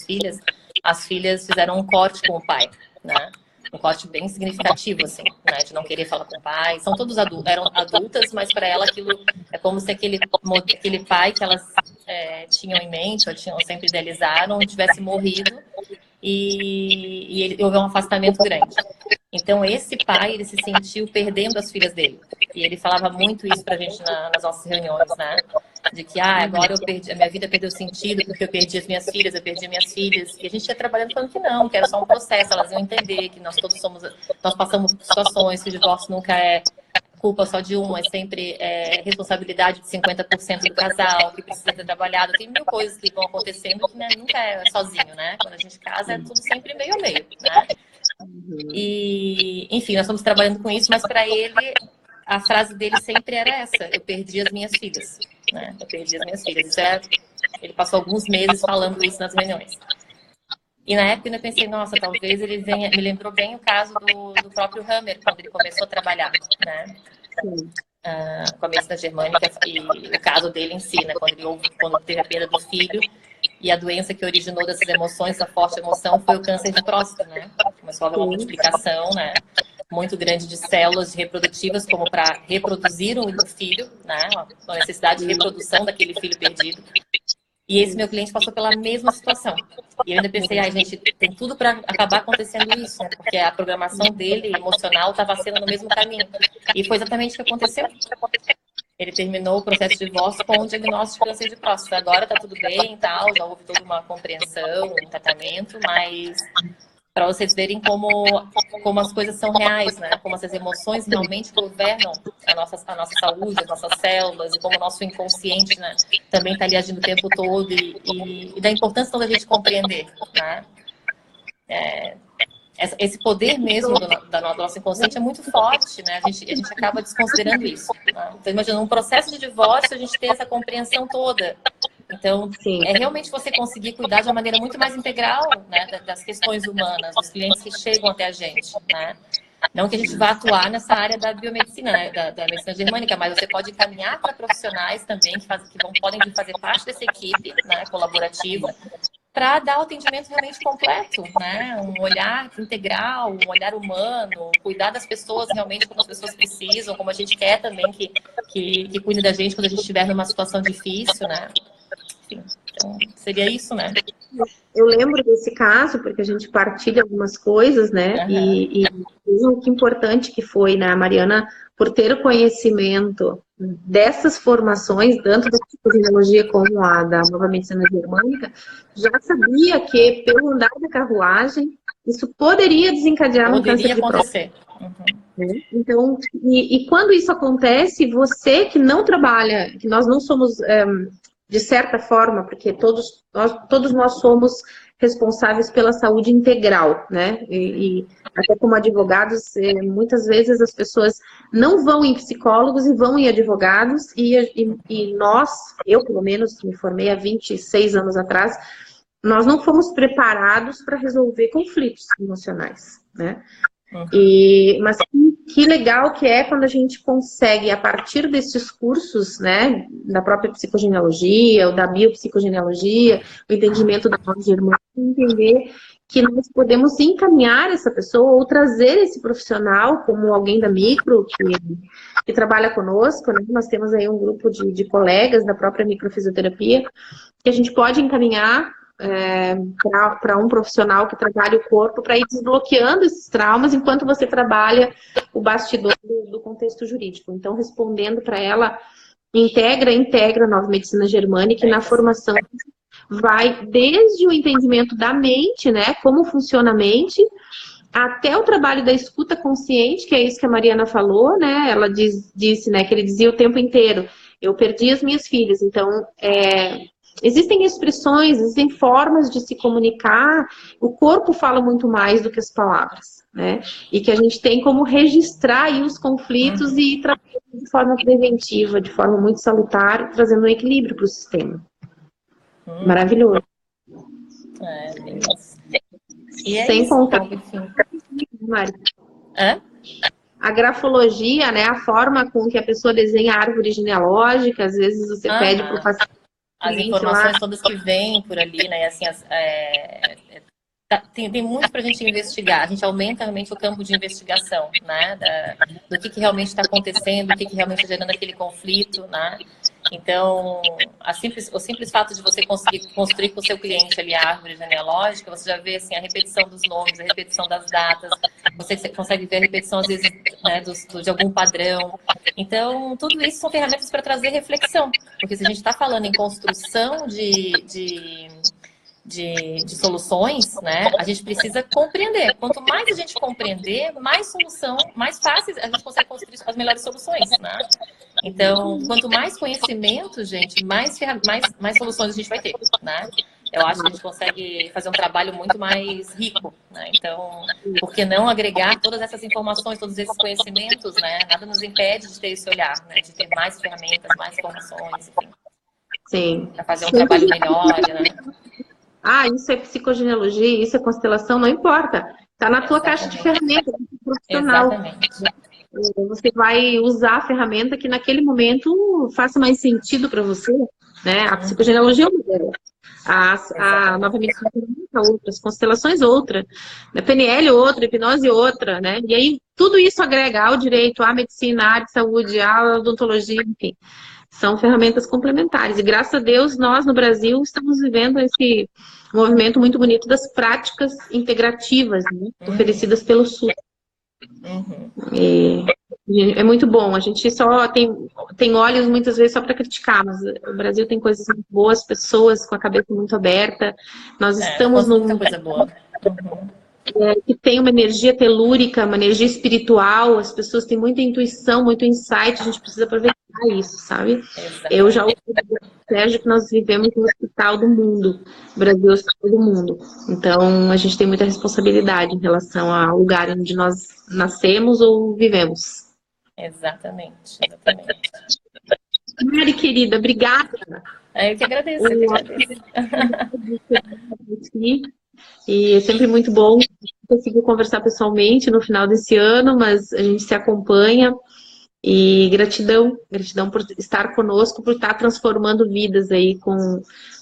as filhas fizeram um corte com o pai, né? Um corte bem significativo, assim, né, de não querer falar com o pai. São todos eram adultas, mas para ela aquilo é como se aquele pai que elas tinham em mente, ou sempre idealizaram, tivesse morrido e houve um afastamento grande. Então, esse pai, ele se sentiu perdendo as filhas dele. E ele falava muito isso pra gente nas nossas reuniões, né? De que, agora a minha vida perdeu sentido porque eu perdi as minhas filhas, E a gente ia trabalhando falando que não, que era só um processo. Elas iam entender que nós passamos por situações, que o divórcio nunca é culpa só de um, é sempre responsabilidade de 50% do casal, que precisa ter trabalhado. Tem mil coisas que vão acontecendo que, né, nunca é sozinho, né? Quando a gente casa, é tudo sempre meio a meio, né? E, enfim, nós estamos trabalhando com isso, mas para ele, a frase dele sempre era essa: eu perdi as minhas filhas, né? Eu perdi as minhas filhas. Ele passou alguns meses falando isso nas reuniões. E na época eu pensei, nossa, talvez ele venha... Me lembrou bem o caso do próprio Hammer, quando ele começou a trabalhar, né? Com a medicina germânica, e o caso dele em si, né? Quando teve a perda do filho, e a doença que originou dessas emoções, essa forte emoção, foi o câncer de próstata, né? Começou a haver uma multiplicação, né? Muito grande de células reprodutivas, como para reproduzir o filho, né? Uma necessidade de reprodução daquele filho perdido. E esse meu cliente passou pela mesma situação. E eu ainda pensei, ai, gente, tem tudo para acabar acontecendo isso, né? Porque a programação dele, emocional, estava sendo no mesmo caminho. E foi exatamente o que aconteceu. Ele terminou o processo de divórcio com um diagnóstico de câncer de próstata. Agora está tudo bem e tal, já houve toda uma compreensão, um tratamento, mas para vocês verem como as coisas são reais, né? Como essas emoções realmente governam a nossa saúde, as nossas células, e como o nosso inconsciente, né, também está ali agindo o tempo todo, e da importância então da gente compreender, né? Esse poder mesmo do nosso inconsciente é muito forte, né? A gente acaba desconsiderando isso, né? Então, imagina, num processo de divórcio, a gente ter essa compreensão toda. Então, é realmente você conseguir cuidar de uma maneira muito mais integral, né, das questões humanas, dos clientes que chegam até a gente, né? Não que a gente vá atuar nessa área da biomedicina, né, da medicina germânica, mas você pode encaminhar para profissionais também podem vir fazer parte dessa equipe, né, colaborativa, para dar o atendimento realmente completo, né? Um olhar integral, um olhar humano, cuidar das pessoas realmente como as pessoas precisam, como a gente quer também que cuide da gente quando a gente estiver numa situação difícil, né? Enfim, então, seria isso, né? Eu lembro desse caso, porque a gente partilha algumas coisas, né? Uhum. E o que importante que foi, né, Mariana, por ter o conhecimento dessas formações, tanto da psicologia como a da nova medicina germânica, já sabia que, pelo andar da carruagem, isso poderia desencadear um câncer de próstata. Uhum. Então, e quando isso acontece, você que não trabalha, que nós não somos... de certa forma, porque todos nós somos responsáveis pela saúde integral, né? E até como advogados, muitas vezes as pessoas não vão em psicólogos e vão em advogados, e nós, eu pelo menos me formei há 26 anos atrás, nós não fomos preparados para resolver conflitos emocionais, né? Mas que legal que é quando a gente consegue, a partir desses cursos, né, da própria psicogenealogia, ou da biopsicogenealogia, o entendimento da nova germânica, entender que nós podemos encaminhar essa pessoa ou trazer esse profissional, como alguém da micro, que trabalha conosco, né? Nós temos aí um grupo de colegas da própria microfisioterapia, que a gente pode encaminhar para um profissional que trabalha o corpo, para ir desbloqueando esses traumas enquanto você trabalha o bastidor do contexto jurídico. Então, respondendo para ela, integra a nova medicina germânica, e na formação vai desde o entendimento da mente, né, como funciona a mente, até o trabalho da escuta consciente, que é isso que a Mariana falou, né? Ela disse, né, que ele dizia o tempo inteiro: eu perdi as minhas filhas. Então, existem expressões, existem formas de se comunicar. O corpo fala muito mais do que as palavras, né? E que a gente tem como registrar aí os conflitos e trabalhar de forma preventiva, de forma muito salutar, trazendo um equilíbrio para o sistema. Maravilhoso. Bem isso. E sem isso, contar, então, Mari. A grafologia, né? A forma com que a pessoa desenha a árvore genealógica, às vezes você pede para o paciente. As informações todas que vêm por ali, né? Assim, tem muito para a gente investigar. A gente aumenta realmente o campo de investigação, né? Do que realmente está acontecendo, o que realmente está gerando aquele conflito, né? Então, o simples fato de você conseguir construir com o seu cliente ali a árvore genealógica, você já vê assim, a repetição dos nomes, a repetição das datas, você consegue ver a repetição, às vezes, né, de algum padrão. Então, tudo isso são ferramentas para trazer reflexão, porque se a gente está falando em construção de soluções, né, a gente precisa compreender. Quanto mais a gente compreender, mais solução, mais fácil a gente consegue construir as melhores soluções, né? Então, quanto mais conhecimento, gente, mais soluções a gente vai ter, né? eu acho que a gente consegue fazer um trabalho muito mais rico, né? Então, por que não agregar todas essas informações, todos esses conhecimentos, né? Nada nos impede de ter esse olhar, né? De ter mais ferramentas, mais informações, enfim. Sim. Para fazer um trabalho melhor, né? Isso é psicogenealogia, isso é constelação, não importa. Está na tua caixa de ferramentas, profissional. Exatamente. Você vai usar a ferramenta que naquele momento faça mais sentido para você, né? A psicogenealogia é uma delas. A nova medicina é outra, as constelações outra, a PNL outra, a hipnose outra, né? E aí tudo isso agrega ao direito, à medicina, à área de saúde, à odontologia, enfim. São ferramentas complementares. E graças a Deus, nós no Brasil estamos vivendo esse movimento muito bonito das práticas integrativas, né? Oferecidas pelo SUS. É muito bom. A gente só tem olhos muitas vezes só para criticar, mas o Brasil tem coisas muito boas, pessoas com a cabeça muito aberta. Nós estamos muita coisa boa. Que tem uma energia telúrica, uma energia espiritual, as pessoas têm muita intuição, muito insight, a gente precisa aproveitar isso, sabe? Exatamente. Eu já ouvi Sérgio que nós vivemos no hospital do mundo, o Brasil é o hospital do mundo. Então, a gente tem muita responsabilidade em relação ao lugar onde nós nascemos ou vivemos. Exatamente. Mari, querida, obrigada. Eu que agradeço, E é sempre muito bom conseguir conversar pessoalmente no final desse ano, mas a gente se acompanha. E gratidão por estar conosco, por estar transformando vidas aí,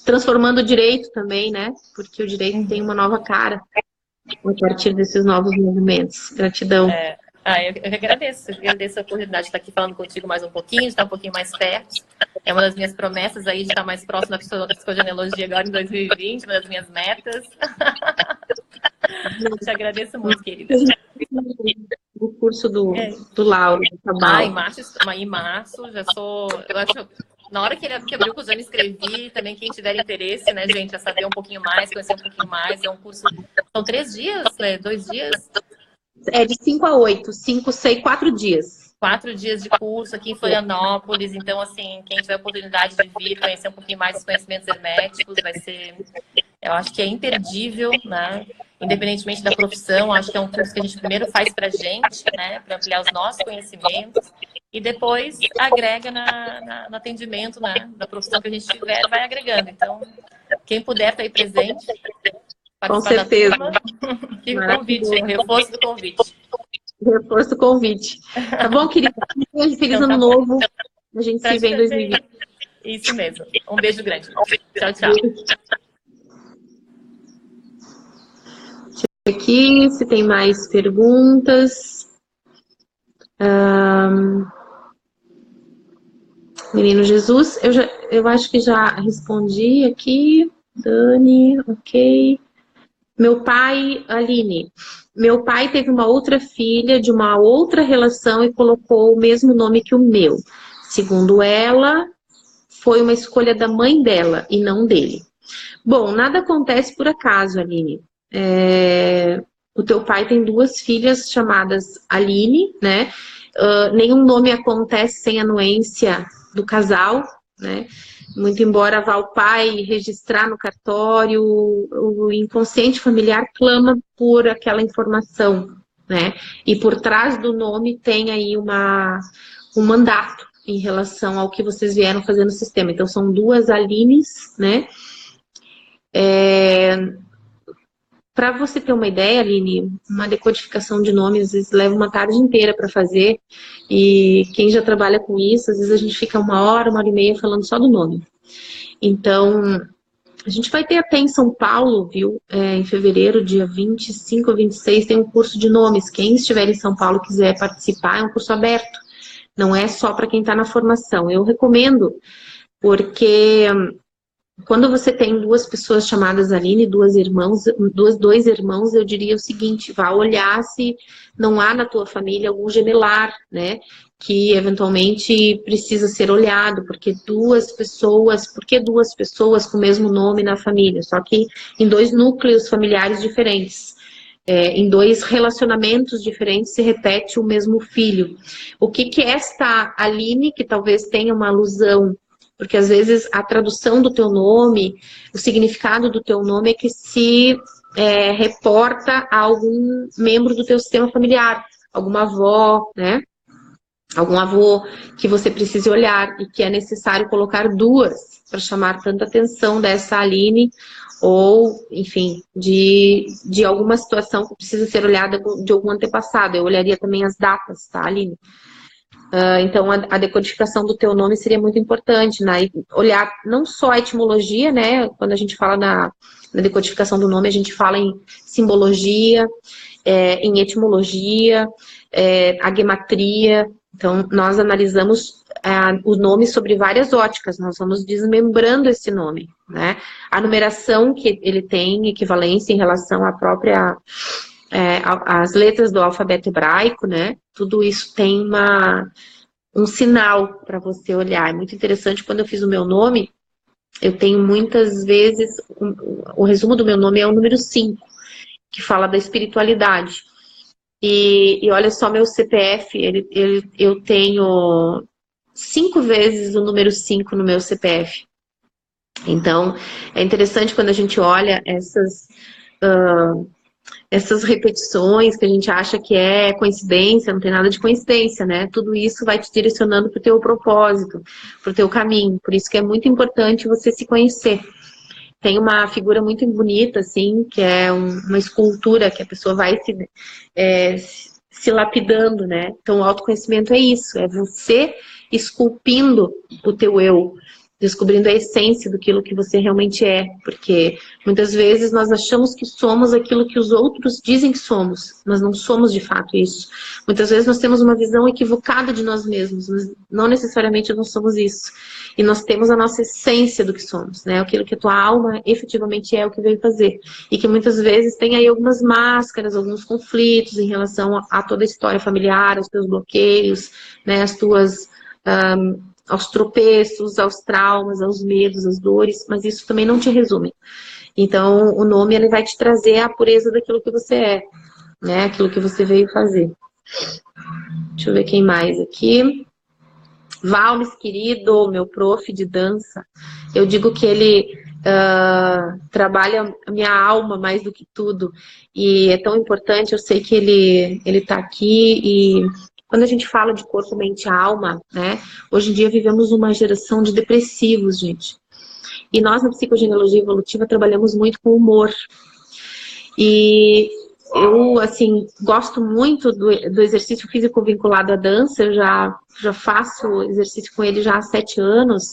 transformando o direito também, né? Porque o direito tem uma nova cara a partir desses novos movimentos. Gratidão. Eu que agradeço a oportunidade de estar aqui falando contigo mais um pouquinho, de estar um pouquinho mais perto. É uma das minhas promessas aí de estar mais próximo da psicogenealogia agora em 2020, uma das minhas metas. Te agradeço muito, querida. O curso do Lauro. Em março, já sou... Eu acho, na hora que ele abriu o curso, eu me inscrevi. Também quem tiver interesse, né, gente, a saber um pouquinho mais, conhecer um pouquinho mais. É um curso... São 3 dias, 2 dias? É de 5 a 8, 5, 6, 4 dias. 4 dias de curso aqui em Florianópolis. Então, assim, quem tiver a oportunidade de vir conhecer um pouquinho mais dos conhecimentos herméticos, vai ser... Eu acho que é imperdível, né? Independentemente da profissão, acho que é um curso que a gente primeiro faz pra gente, né? Para ampliar os nossos conhecimentos. E depois agrega no atendimento, né? Da profissão que a gente tiver, vai agregando. Então, quem puder estar aí presente... Com certeza. Fica o convite, o reforço do convite. Reforço do convite. Tá bom, querida? Feliz ano novo. A gente se vê em 2020. Isso mesmo. Um beijo grande. Tchau, tchau. Deixa eu ver aqui se tem mais perguntas. Menino Jesus, eu acho que já respondi aqui. Dani, ok. Meu pai, Aline, meu pai teve uma outra filha de uma outra relação e colocou o mesmo nome que o meu. Segundo ela, foi uma escolha da mãe dela e não dele. Bom, nada acontece por acaso, Aline. O teu pai tem 2 filhas chamadas Aline, né? Nenhum nome acontece sem anuência do casal, né? Muito embora vá o pai registrar no cartório, o inconsciente familiar clama por aquela informação, né? E por trás do nome tem aí um mandato em relação ao que vocês vieram fazer no sistema. Então, são 2 Alines, né? Para você ter uma ideia, Aline, uma decodificação de nomes às vezes leva uma tarde inteira para fazer, e quem já trabalha com isso, às vezes a gente fica 1 hora, 1h30 falando só do nome. Então, a gente vai ter até em São Paulo, viu, em fevereiro, dia 25 ou 26, tem um curso de nomes. Quem estiver em São Paulo e quiser participar, é um curso aberto, não é só para quem está na formação. Eu recomendo, porque... Quando você tem 2 pessoas chamadas Aline, 2 irmãos, eu diria o seguinte: vá olhar se não há na tua família algum gemelar, né? Que eventualmente precisa ser olhado, porque 2 pessoas, por que 2 pessoas com o mesmo nome na família? Só que em 2 núcleos familiares diferentes. Em 2 relacionamentos diferentes se repete o mesmo filho. O que esta Aline, que talvez tenha uma alusão porque às vezes a tradução do teu nome, o significado do teu nome é que se reporta a algum membro do teu sistema familiar, alguma avó, né? Algum avô que você precise olhar e que é necessário colocar duas para chamar tanta atenção dessa Aline, ou, enfim, de alguma situação que precisa ser olhada de algum antepassado. Eu olharia também as datas, tá, Aline? Então, a decodificação do teu nome seria muito importante, né? E olhar não só a etimologia, né? Quando a gente fala na decodificação do nome, a gente fala em simbologia, em etimologia, a gematria. Então, nós analisamos o nome sobre várias óticas, nós vamos desmembrando esse nome, né? A numeração que ele tem equivalência em relação à própria... as letras do alfabeto hebraico, né? Tudo isso tem um sinal para você olhar. É muito interessante, quando eu fiz o meu nome, eu tenho muitas vezes... O resumo do meu nome é o número 5, que fala da espiritualidade. E olha só meu CPF, eu tenho 5 vezes o número 5 no meu CPF. Então, é interessante quando a gente olha essas repetições que a gente acha que é coincidência, não tem nada de coincidência, né? Tudo isso vai te direcionando para o teu propósito, para o teu caminho. Por isso que é muito importante você se conhecer. Tem uma figura muito bonita, assim, que é uma escultura que a pessoa vai se lapidando, né? Então, o autoconhecimento é isso, é você esculpindo o teu eu, descobrindo a essência daquilo que você realmente é, porque muitas vezes nós achamos que somos aquilo que os outros dizem que somos, mas não somos de fato isso. Muitas vezes nós temos uma visão equivocada de nós mesmos, mas não necessariamente nós somos isso. E nós temos a nossa essência do que somos, né? Aquilo que a tua alma efetivamente é o que veio fazer. E que muitas vezes tem aí algumas máscaras, alguns conflitos em relação a toda a história familiar, aos teus bloqueios, né? As tuas... aos tropeços, aos traumas, aos medos, às dores, mas isso também não te resume. Então, o nome ele vai te trazer a pureza daquilo que você é, né? Aquilo que você veio fazer. Deixa eu ver quem mais aqui. Valmes, querido, meu prof de dança, eu digo que ele trabalha a minha alma mais do que tudo, e é tão importante, eu sei que ele tá aqui, e quando a gente fala de corpo, mente e alma, né, hoje em dia vivemos uma geração de depressivos, gente, e nós na psicogenealogia evolutiva trabalhamos muito com humor, e eu, assim, gosto muito do exercício físico vinculado à dança, eu já faço exercício com ele já há 7 anos,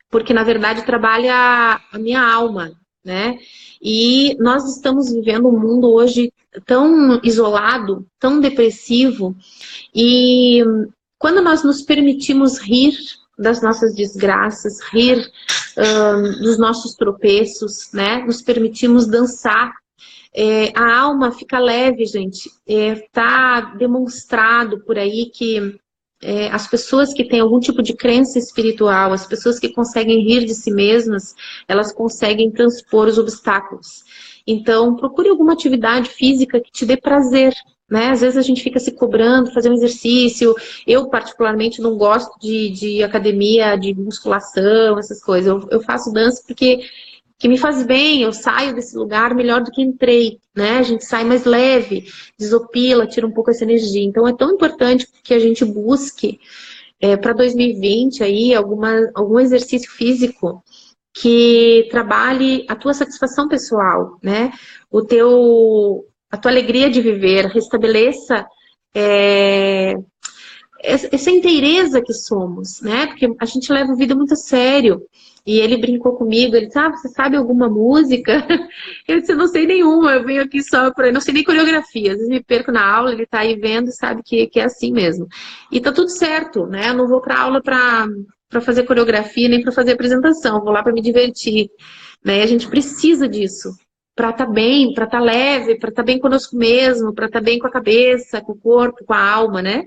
porque, na verdade, trabalha a minha alma, né? E nós estamos vivendo um mundo hoje tão isolado, tão depressivo, e quando nós nos permitimos rir das nossas desgraças, rir dos nossos tropeços, né? Nos permitimos dançar, a alma fica leve, gente. Tá demonstrado por aí que as pessoas que têm algum tipo de crença espiritual, as pessoas que conseguem rir de si mesmas, elas conseguem transpor os obstáculos. Então, procure alguma atividade física que te dê prazer, né? Às vezes a gente fica se cobrando, fazer um exercício. Eu, particularmente, não gosto de academia, de musculação, essas coisas. Eu faço dança porque que me faz bem, eu saio desse lugar melhor do que entrei, né? A gente sai mais leve, desopila, tira um pouco essa energia. Então é tão importante que a gente busque para 2020 aí algum exercício físico que trabalhe a tua satisfação pessoal, né? A tua alegria de viver, restabeleça essa inteireza que somos, né? Porque a gente leva a vida muito a sério. E ele brincou comigo, ele disse, você sabe alguma música? Eu disse, eu não sei nenhuma, eu venho aqui só para... não sei nem coreografia, às vezes me perco na aula, ele tá aí vendo e sabe que é assim mesmo. E tá tudo certo, né? Eu não vou para aula para fazer coreografia, nem para fazer apresentação, eu vou lá para me divertir. Né? E a gente precisa disso, para estar bem, para estar leve, para estar bem conosco mesmo, para estar bem com a cabeça, com o corpo, com a alma, né?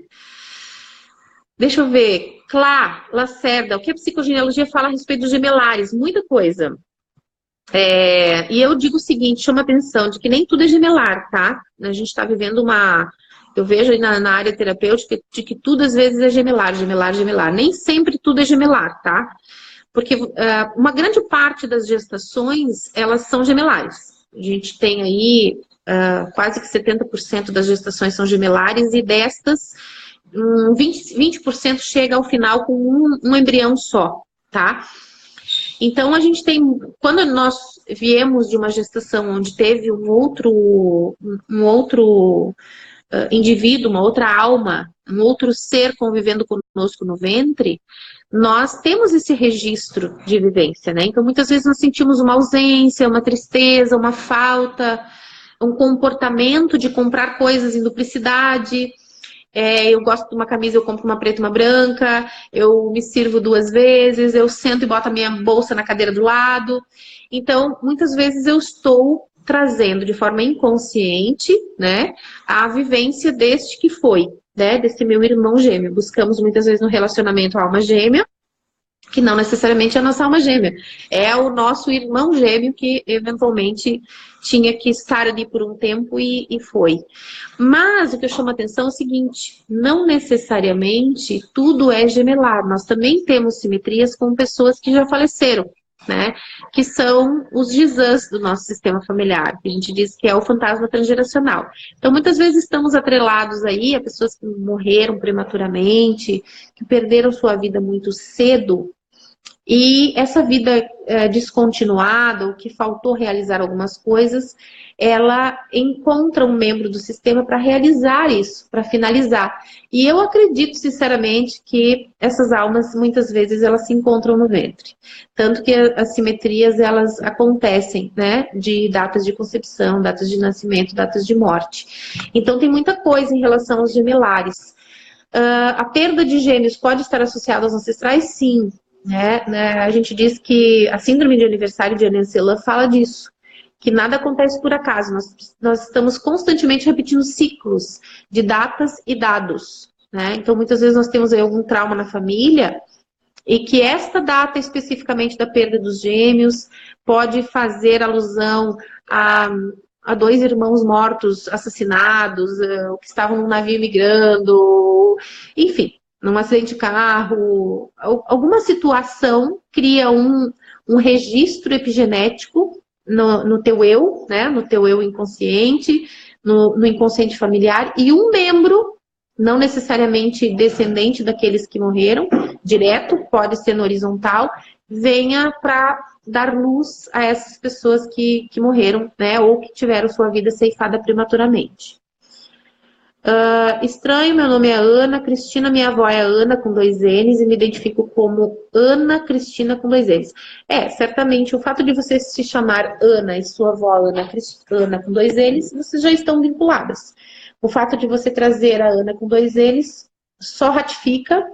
Deixa eu ver. Clá, Lacerda, o que a psicogenealogia fala a respeito dos gemelares? Muita coisa. E eu digo o seguinte, chama atenção, de que nem tudo é gemelar, tá? A gente está vivendo uma Eu vejo aí na área terapêutica de que tudo às vezes é gemelar, gemelar, gemelar. Nem sempre tudo é gemelar, tá? Porque uma grande parte das gestações, elas são gemelares. A gente tem aí quase que 70% das gestações são gemelares e destas, 20% chega ao final com um embrião só, tá? Então, a gente tem, quando nós viemos de uma gestação onde teve um outro indivíduo, uma outra alma, um outro ser convivendo conosco no ventre, nós temos esse registro de vivência, né? Então, muitas vezes nós sentimos uma ausência, uma tristeza, uma falta, um comportamento de comprar coisas em duplicidade. Eu gosto de uma camisa, eu compro uma preta e uma branca, eu me sirvo 2 vezes, eu sento e boto a minha bolsa na cadeira do lado. Então, muitas vezes eu estou trazendo de forma inconsciente, né, a vivência deste que foi, né, desse meu irmão gêmeo. Buscamos muitas vezes no relacionamento a alma gêmea, que não necessariamente é a nossa alma gêmea, é o nosso irmão gêmeo que eventualmente tinha que estar ali por um tempo e foi. Mas o que eu chamo a atenção é o seguinte, não necessariamente tudo é gemelar, nós também temos simetrias com pessoas que já faleceram, né? Que são os gizãs do nosso sistema familiar, que a gente diz que é o fantasma transgeracional. Então, muitas vezes estamos atrelados aí a pessoas que morreram prematuramente, que perderam sua vida muito cedo, e essa vida descontinuada, ou que faltou realizar algumas coisas, ela encontra um membro do sistema para realizar isso, para finalizar. E eu acredito, sinceramente, que essas almas, muitas vezes, elas se encontram no ventre. Tanto que as simetrias, elas acontecem, né? De datas de concepção, datas de nascimento, datas de morte. Então, tem muita coisa em relação aos gemelares. A perda de gêmeos pode estar associada aos ancestrais? Sim. A gente diz que a síndrome de aniversário de Anne-Celan fala disso, que nada acontece por acaso, nós estamos constantemente repetindo ciclos de datas e dados, né? Então, muitas vezes nós temos aí algum trauma na família e que esta data especificamente da perda dos gêmeos pode fazer alusão a 2 irmãos mortos, assassinados, que estavam num navio migrando, enfim, num acidente de carro, alguma situação cria um registro epigenético no teu eu, né? No teu eu inconsciente, no inconsciente familiar, e um membro, não necessariamente descendente daqueles que morreram, direto, pode ser no horizontal, venha para dar luz a essas pessoas que morreram, né? Ou que tiveram sua vida ceifada prematuramente. Estranho, meu nome é Ana Cristina, minha avó é Ana com 2 N's e me identifico como Ana Cristina com 2 N's. Certamente o fato de você se chamar Ana e sua avó Ana com 2 N's, vocês já estão vinculadas. O fato de você trazer a Ana com 2 N's só ratifica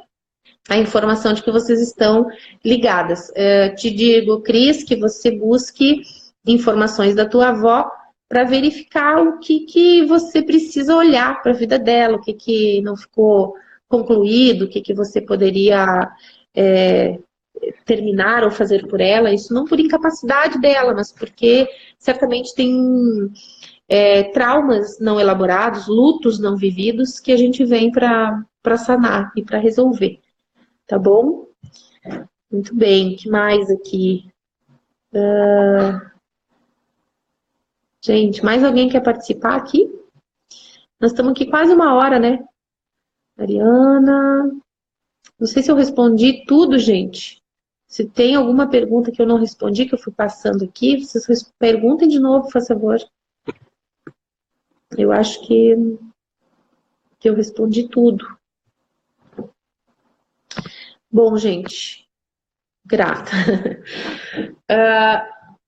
a informação de que vocês estão ligadas. Te digo, Cris, que você busque informações da tua avó para verificar o que você precisa olhar para a vida dela, o que não ficou concluído, o que você poderia terminar ou fazer por ela. Isso não por incapacidade dela, mas porque certamente tem traumas não elaborados, lutos não vividos, que a gente vem para sanar e para resolver. Tá bom? Muito bem, o que mais aqui? Gente, mais alguém quer participar aqui? Nós estamos aqui quase 1 hora, né? Mariana. Não sei se eu respondi tudo, gente. Se tem alguma pergunta que eu não respondi, que eu fui passando aqui, vocês perguntem de novo, por favor. Eu acho que eu respondi tudo. Bom, gente. Grata.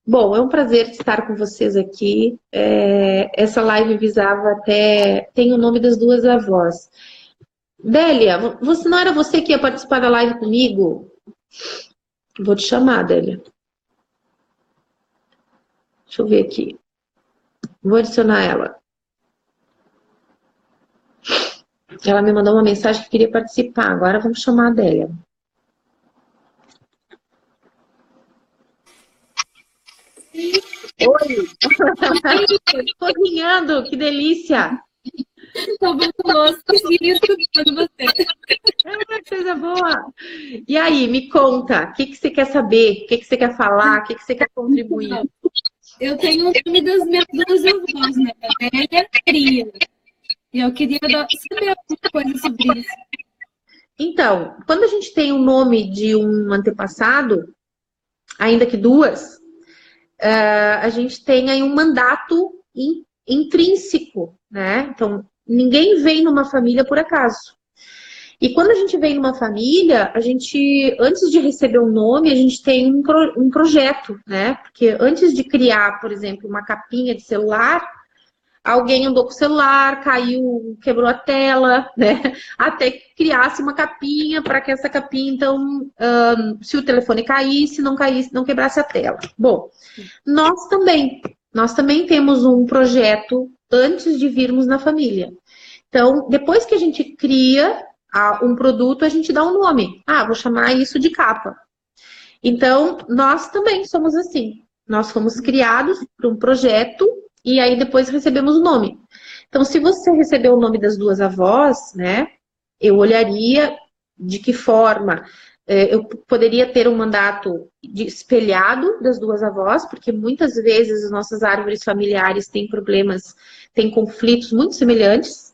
Bom, é um prazer estar com vocês aqui. Essa live visava até... Tem o nome das 2 avós. Délia, não era você que ia participar da live comigo? Vou te chamar, Délia. Deixa eu ver aqui. Vou adicionar ela. Ela me mandou uma mensagem que queria participar. Agora vamos chamar a Délia. Oi! Cozinhando, que delícia! lavando louça e escutando você. Coisa boa. E aí, me conta, o que que você quer saber? O que que você quer falar? O que que você quer contribuir? Eu tenho o nome das minhas duas avós, né? A Délia e a Cria. E eu queria saber alguma coisa sobre isso. Então, quando a gente tem o nome de um antepassado, ainda que duas, a gente tem aí um mandato intrínseco, né? Então, ninguém vem numa família por acaso. E quando a gente vem numa família, a gente, antes de receber o nome, a gente tem um projeto, né? Porque antes de criar, por exemplo, uma capinha de celular, alguém andou com o celular, caiu, quebrou a tela, né? Até que criasse uma capinha para que essa capinha, então, se o telefone caísse, não quebrasse a tela. Bom, nós também temos um projeto antes de virmos na família. Então, depois que a gente cria um produto, a gente dá um nome. Ah, vou chamar isso de capa. Então, nós também somos assim. Nós fomos criados por um projeto e aí depois recebemos o nome. Então, se você recebeu o nome das duas avós, né, eu olharia de que forma eu poderia ter um mandato espelhado das duas avós, porque muitas vezes as nossas árvores familiares têm problemas, têm conflitos muito semelhantes.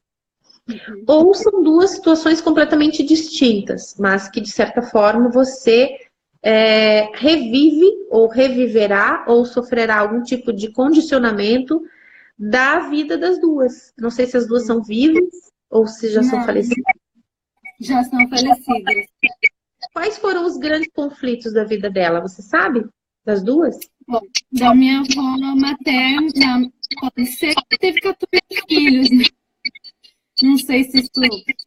Ou são duas situações completamente distintas, mas que, de certa forma, você revive ou reviverá ou sofrerá algum tipo de condicionamento da vida das duas. Não sei se as duas são vivas ou se já são falecidas. Já são falecidas. Quais foram os grandes conflitos da vida dela? Você sabe? Das duas? Bom, da minha avó materna, pode ser que teve 14 filhos, né? Não sei se isso,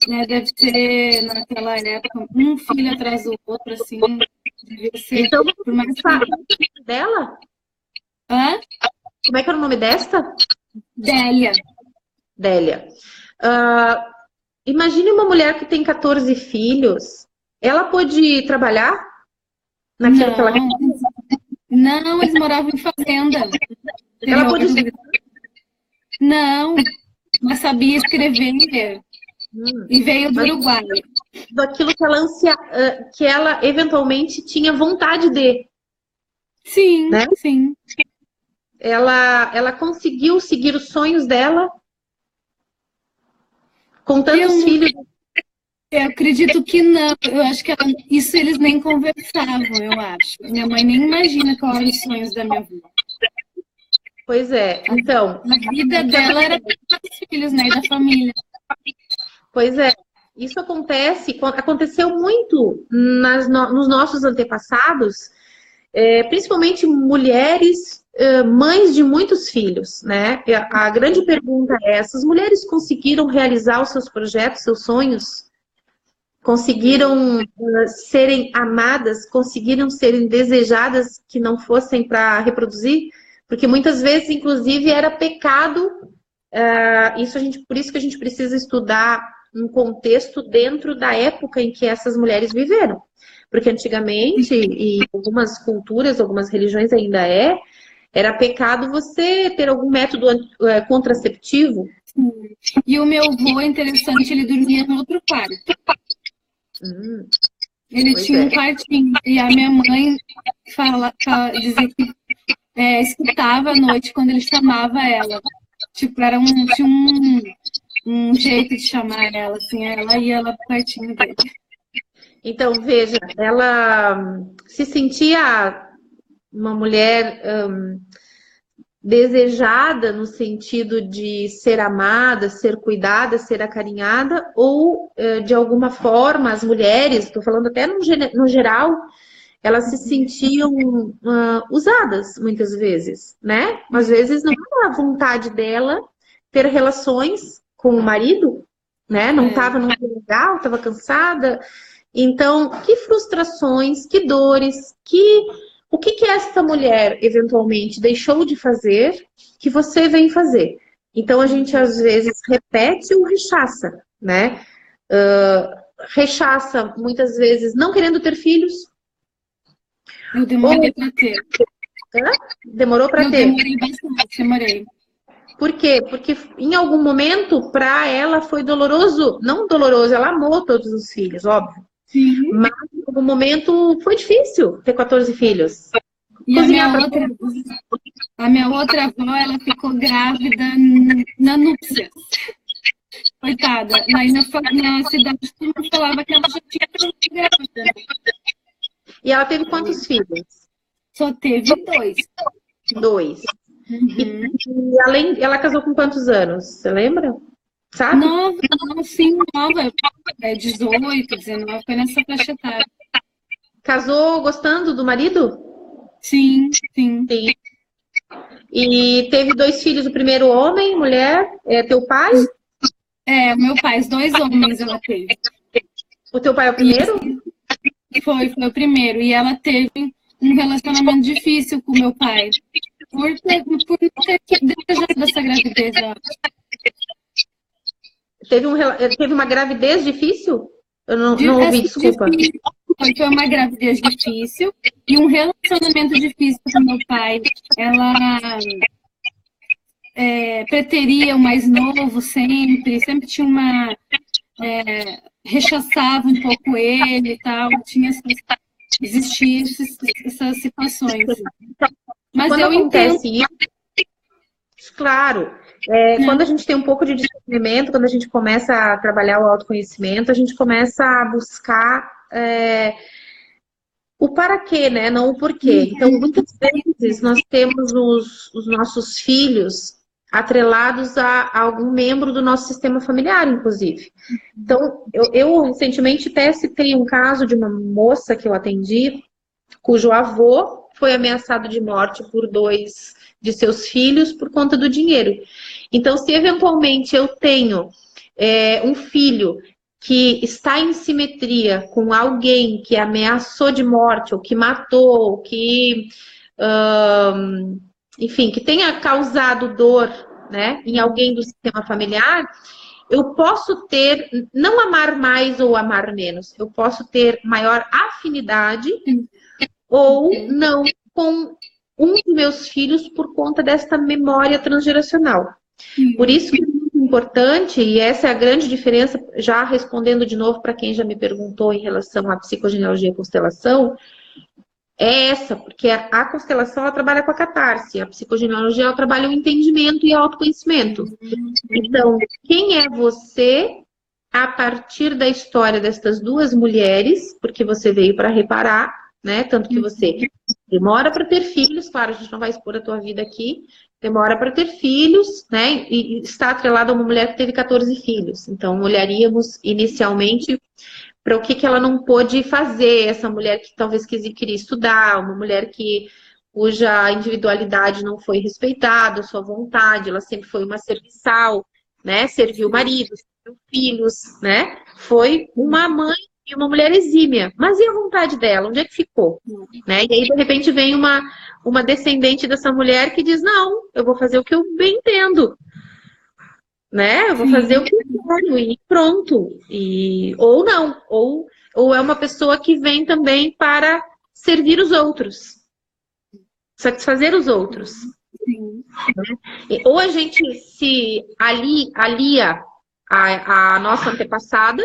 né, deve ser, naquela época, um filho atrás do outro, assim, devia ser então, por mais que... dela? Hã? Como é que era o nome desta? Délia. Délia. Imagine uma mulher que tem 14 filhos. Ela pôde trabalhar naquilo que ela... Não, eles moravam em fazenda. Ela pôde... Não, mas sabia escrever e ler. E veio do Uruguai. Daquilo que ela que ela eventualmente tinha vontade de. Sim, né? Sim. Ela conseguiu seguir os sonhos dela com tantos filhos. Eu acredito que não. Eu acho que isso eles nem conversavam, eu acho. Minha mãe nem imagina quais eram os sonhos da minha avó. Pois é, então... A vida dela era dos filhos, né, e da família. Pois é, isso aconteceu muito nos nossos antepassados, principalmente mulheres, mães de muitos filhos, né? A grande pergunta é, essas mulheres conseguiram realizar os seus projetos, seus sonhos? Conseguiram serem amadas? Conseguiram serem desejadas que não fossem para reproduzir? Porque muitas vezes, inclusive, era pecado. Por isso que a gente precisa estudar um contexto dentro da época em que essas mulheres viveram. Porque antigamente, e algumas culturas, algumas religiões ainda era pecado você ter algum método contraceptivo. E o meu avô, interessante, ele dormia no outro quarto. Ele tinha um quartinho. E a minha mãe dizia que escutava à noite quando ele chamava ela. Tipo, tinha um jeito de chamar ela, assim, ela ia lá pro quartinho dele. Então, veja, ela se sentia uma mulher desejada no sentido de ser amada, ser cuidada, ser acarinhada, ou de alguma forma as mulheres, estou falando até no geral, elas se sentiam usadas muitas vezes, né? Às vezes não era a vontade dela ter relações com o marido, né? Não estava num dia legal, estava cansada. Então, que frustrações, que dores, o que essa mulher eventualmente deixou de fazer que você vem fazer? Então, a gente às vezes repete ou rechaça, né? Rechaça muitas vezes não querendo ter filhos. Eu demorei para ter. Demorou para ter? Demorei bastante, demorei. Por quê? Porque em algum momento, para ela, foi doloroso. Não doloroso, ela amou todos os filhos, óbvio. Sim. Mas em algum momento foi difícil ter 14 filhos. E Cozinhar a minha outra avó, ela ficou grávida na núpcia. Coitada. Aí na cidade todo mundo falava que ela já tinha ficado grávida. Né? E ela teve quantos filhos? Só teve 2. 2. Uhum. E além, ela casou com quantos anos? Você lembra? Sabe? Nova. 18, 19, foi nessa faixa etária. Casou gostando do marido? Sim, sim. Sim. E teve 2 filhos, o primeiro homem, mulher, teu pai? Meu pai, os 2 homens ela teve. O teu pai é o primeiro? Foi o primeiro. E ela teve um relacionamento difícil com o meu pai. Por não ter desejado essa gravidez. Teve uma gravidez difícil? Eu não ouvi, desculpa. Foi uma gravidez difícil e um relacionamento difícil com meu pai. Ela preteria o mais novo sempre tinha uma... rechaçava um pouco ele e tal, existiam essas situações. Mas quando eu acontece entendo... isso, claro, quando a gente tem um pouco de discernimento, quando a gente começa a trabalhar o autoconhecimento, a gente começa a buscar o para quê, né? Não o porquê. Então, muitas vezes nós temos os nossos filhos atrelados a algum membro do nosso sistema familiar, inclusive. Então, eu recentemente até citei um caso de uma moça que eu atendi, cujo avô foi ameaçado de morte por 2 de seus filhos por conta do dinheiro. Então, se eventualmente eu tenho um filho que está em simetria com alguém que ameaçou de morte, ou que matou, ou que... enfim, que tenha causado dor, né, em alguém do sistema familiar, eu posso ter, não amar mais ou amar menos, eu posso ter maior afinidade ou não com um dos meus filhos por conta desta memória transgeracional. Por isso que é muito importante, e essa é a grande diferença, já respondendo de novo para quem já me perguntou em relação à psicogenealogia e constelação, é essa, porque a constelação ela trabalha com a catarse, a psicogenealogia ela trabalha o entendimento e o autoconhecimento. Então, quem é você a partir da história destas 2 mulheres, porque você veio para reparar, né? Tanto que você demora para ter filhos, claro, a gente não vai expor a tua vida aqui, demora para ter filhos, né? E está atrelada a uma mulher que teve 14 filhos. Então, olharíamos inicialmente para o que ela não pôde fazer, essa mulher que talvez queria estudar, uma mulher cuja individualidade não foi respeitada, sua vontade, ela sempre foi uma serviçal, né? Serviu o marido, serviu filhos, né? Foi uma mãe e uma mulher exímia. Mas e a vontade dela? Onde é que ficou? Né? E aí, de repente, vem uma descendente dessa mulher que diz, não, eu vou fazer o que eu bem entendo. Né? Eu vou fazer o que eu quero e pronto. Ou não. Ou é uma pessoa que vem também para servir os outros. Satisfazer os outros. Sim. Ou a gente se alia à nossa antepassada,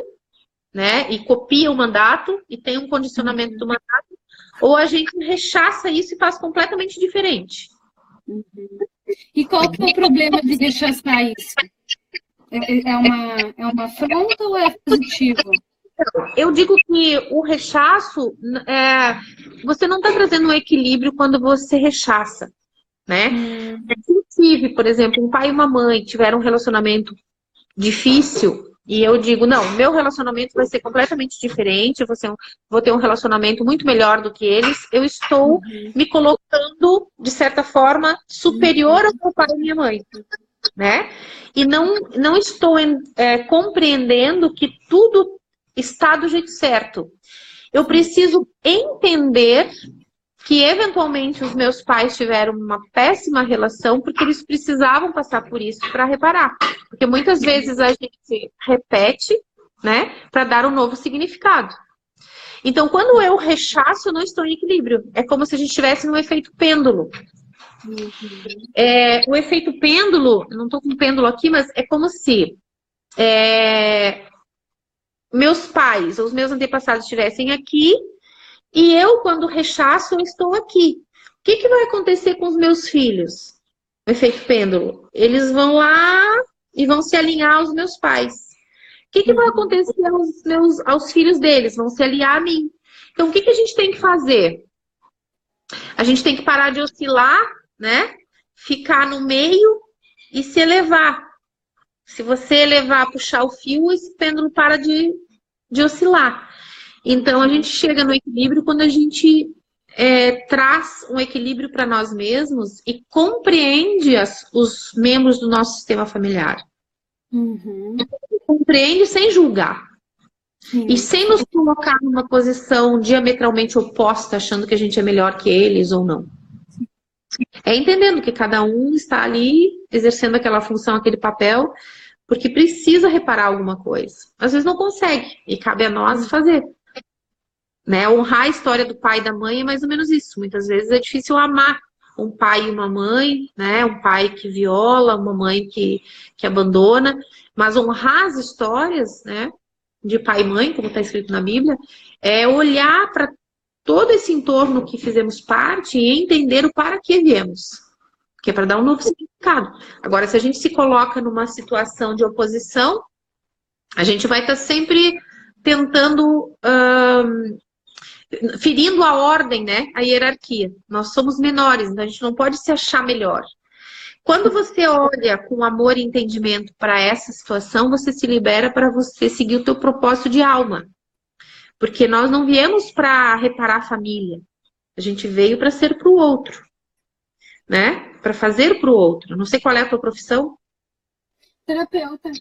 né? E copia o mandato e tem um condicionamento do mandato, ou a gente rechaça isso e faz completamente diferente. E qual que é o problema de rechaçar isso? É uma afronta ou é positivo? Eu digo que o rechaço, você não está trazendo um equilíbrio quando você rechaça, né? Se, por exemplo, um pai e uma mãe tiveram um relacionamento difícil, e eu digo, não, meu relacionamento vai ser completamente diferente, eu vou ter um relacionamento muito melhor do que eles, eu estou me colocando, de certa forma, superior ao meu pai e minha mãe, né? E não estou compreendendo que tudo está do jeito certo. Eu preciso entender que, eventualmente, os meus pais tiveram uma péssima relação porque eles precisavam passar por isso para reparar. Porque muitas vezes a gente repete, né, para dar um novo significado. Então, quando eu rechaço, eu não estou em equilíbrio. É como se a gente estivesse num efeito pêndulo. O efeito pêndulo, não estou com o pêndulo aqui, mas é como se meus pais, ou os meus antepassados estivessem aqui, e eu, quando rechaço, eu estou aqui. O que vai acontecer com os meus filhos? O efeito pêndulo. Eles vão lá e vão se alinhar aos meus pais. O que vai acontecer aos filhos deles? Vão se alinhar a mim. Então, o que a gente tem que fazer? A gente tem que parar de oscilar, né? Ficar no meio e se elevar. Se você elevar, puxar o fio, esse pêndulo para de oscilar. Então, a gente chega no equilíbrio quando a gente traz um equilíbrio para nós mesmos e compreende os membros do nosso sistema familiar. Compreende sem julgar. E sem nos colocar numa posição diametralmente oposta, achando que a gente é melhor que eles ou não. É entendendo que cada um está ali exercendo aquela função, aquele papel, porque precisa reparar alguma coisa. Às vezes não consegue, e cabe a nós fazer. Né? Honrar a história do pai e da mãe é mais ou menos isso. Muitas vezes é difícil amar um pai e uma mãe, né? Um pai que viola, uma mãe que abandona, mas honrar as histórias, né? De pai e mãe, como está escrito na Bíblia, é olhar para todo esse entorno que fizemos parte e entender o para que viemos, que é para dar um novo significado. Agora, se a gente se coloca numa situação de oposição, a gente vai estar sempre tentando, ferindo a ordem, né? A hierarquia. Nós somos menores, então a gente não pode se achar melhor. Quando você olha com amor e entendimento para essa situação, você se libera para você seguir o teu propósito de alma. Porque nós não viemos para reparar a família. A gente veio para ser para o outro. Né? Para fazer para o outro. Não sei qual é a tua profissão. Terapeuta.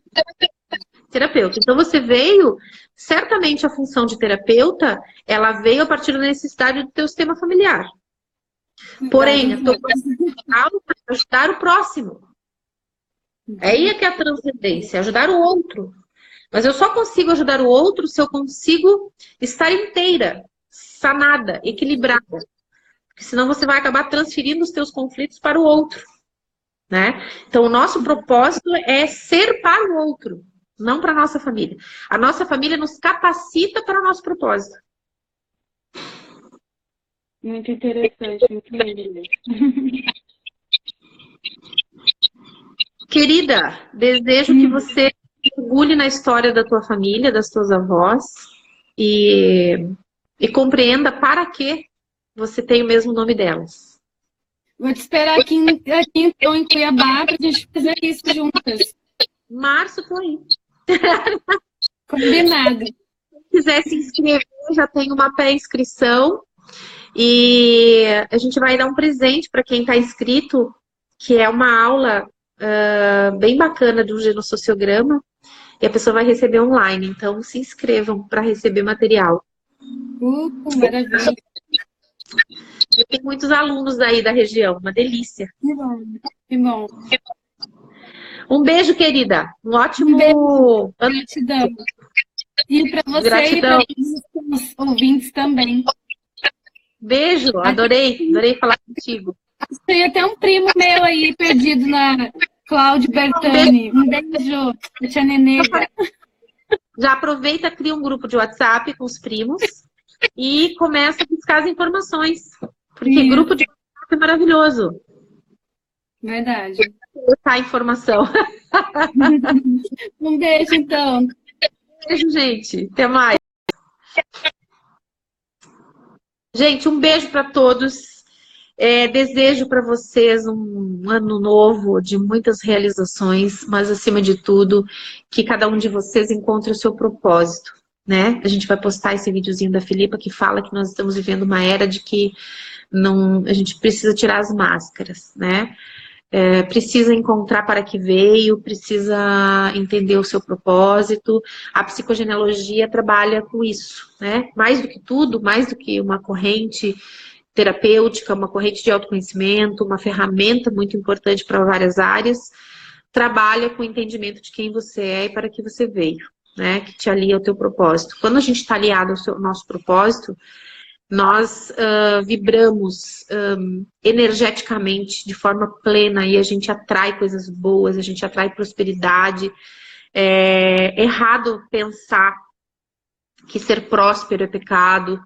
Terapeuta. Então você veio, certamente a função de terapeuta, ela veio a partir da necessidade do teu sistema familiar. Porém, a tua é ajudar o próximo. Aí é que é a transcendência, ajudar o outro. Mas eu só consigo ajudar o outro se eu consigo estar inteira, sanada, equilibrada. Porque senão você vai acabar transferindo os teus conflitos para o outro. Né? Então, o nosso propósito é ser para o outro, não para a nossa família. A nossa família nos capacita para o nosso propósito. Muito interessante, muito lindo. Querida, desejo que você mergulhe na história da tua família, das tuas avós, e compreenda para que você tem o mesmo nome delas. Vou te esperar aqui então, em Cuiabá para a gente fazer isso juntas. Março, tô aí. Combinado. Se quiser se inscrever, já tem uma pré-inscrição. E a gente vai dar um presente para quem está inscrito, que é uma aula bem bacana do genossociograma, e a pessoa vai receber online. Então, se inscrevam para receber material. Maravilha. Eu tenho muitos alunos aí da região, uma delícia. Que bom, que bom. Um beijo, querida. Um ótimo beijo. Gratidão. E para você Gratidão. E para os ouvintes também. Beijo, adorei falar contigo. Tem até um primo meu aí perdido na Cláudio Bertani. Um beijo, tia Nenê. Já aproveita, cria um grupo de WhatsApp com os primos e começa a buscar as informações. Porque grupo de WhatsApp é maravilhoso. Verdade. Botar a informação. Um beijo, então. Beijo, gente. Até mais. Gente, um beijo para todos. Desejo para vocês um ano novo de muitas realizações, mas acima de tudo, que cada um de vocês encontre o seu propósito, né? A gente vai postar esse videozinho da Filipa que fala que nós estamos vivendo uma era de que a gente precisa tirar as máscaras, né? Precisa encontrar para que veio, precisa entender o seu propósito. A psicogenealogia trabalha com isso, né? Mais do que tudo, mais do que uma corrente terapêutica, uma corrente de autoconhecimento, uma ferramenta muito importante para várias áreas, trabalha com o entendimento de quem você é e para que você veio, né? Que te alia ao teu propósito. Quando a gente está aliado ao nosso propósito, nós vibramos energeticamente de forma plena e a gente atrai coisas boas, a gente atrai prosperidade. É errado pensar que ser próspero é pecado,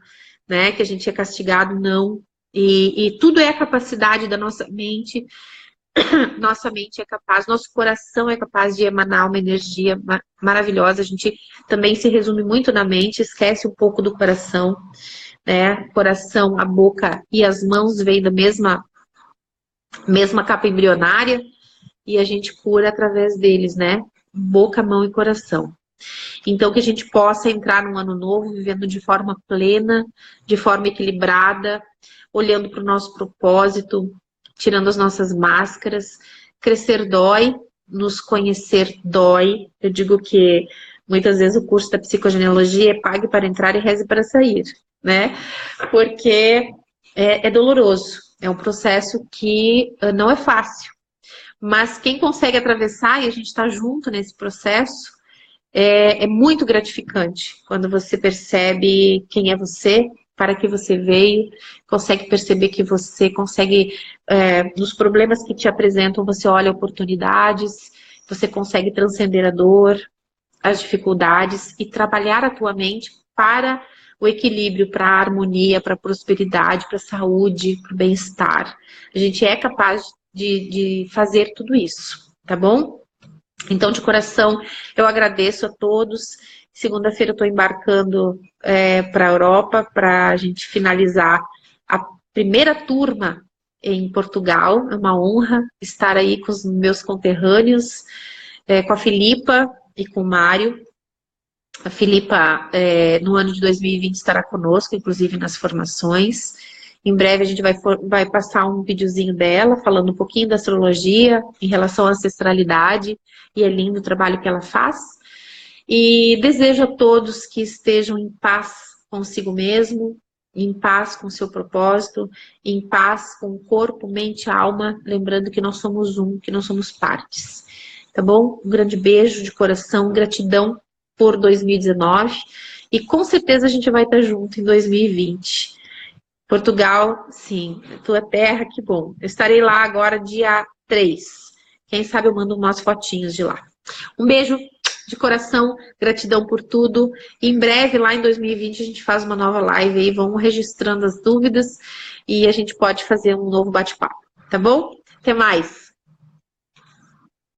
né? Que a gente é castigado, não. E tudo é a capacidade da nossa mente. Nossa mente é capaz, nosso coração é capaz de emanar uma energia maravilhosa. A gente também se resume muito na mente, esquece um pouco do coração, né? Coração, a boca e as mãos vêm da mesma capa embrionária e a gente cura através deles, né? Boca, mão e coração. Então, que a gente possa entrar num ano novo vivendo de forma plena, de forma equilibrada, olhando para o nosso propósito, tirando as nossas máscaras. Crescer dói, nos conhecer dói. Eu digo que muitas vezes o curso da psicogenealogia é pague para entrar e reze para sair, né? Porque é doloroso, é um processo que não é fácil. Mas quem consegue atravessar, e a gente está junto nesse processo, é muito gratificante quando você percebe quem é você, para que você veio, consegue perceber que você consegue, nos problemas que te apresentam, você olha oportunidades, você consegue transcender a dor, as dificuldades e trabalhar a tua mente para o equilíbrio, para a harmonia, para a prosperidade, para a saúde, para o bem-estar. A gente é capaz de fazer tudo isso, tá bom? Então, de coração, eu agradeço a todos. Segunda-feira eu estou embarcando para a Europa para a gente finalizar a primeira turma em Portugal. É uma honra estar aí com os meus conterrâneos, com a Filipa e com o Mário. A Filipa, no ano de 2020, estará conosco, inclusive nas formações. Em breve a gente vai passar um videozinho dela, falando um pouquinho da astrologia, em relação à ancestralidade, e é lindo o trabalho que ela faz. E desejo a todos que estejam em paz consigo mesmo, em paz com o seu propósito, em paz com o corpo, mente e alma, lembrando que nós somos um, que nós somos partes. Tá bom? Um grande beijo de coração, gratidão por 2019, e com certeza a gente vai estar junto em 2020. Portugal, sim, tua terra, que bom. Eu estarei lá agora dia 3. Quem sabe eu mando umas fotinhos de lá. Um beijo de coração, gratidão por tudo. Em breve, lá em 2020, a gente faz uma nova live aí, vamos registrando as dúvidas e a gente pode fazer um novo bate-papo, tá bom? Até mais!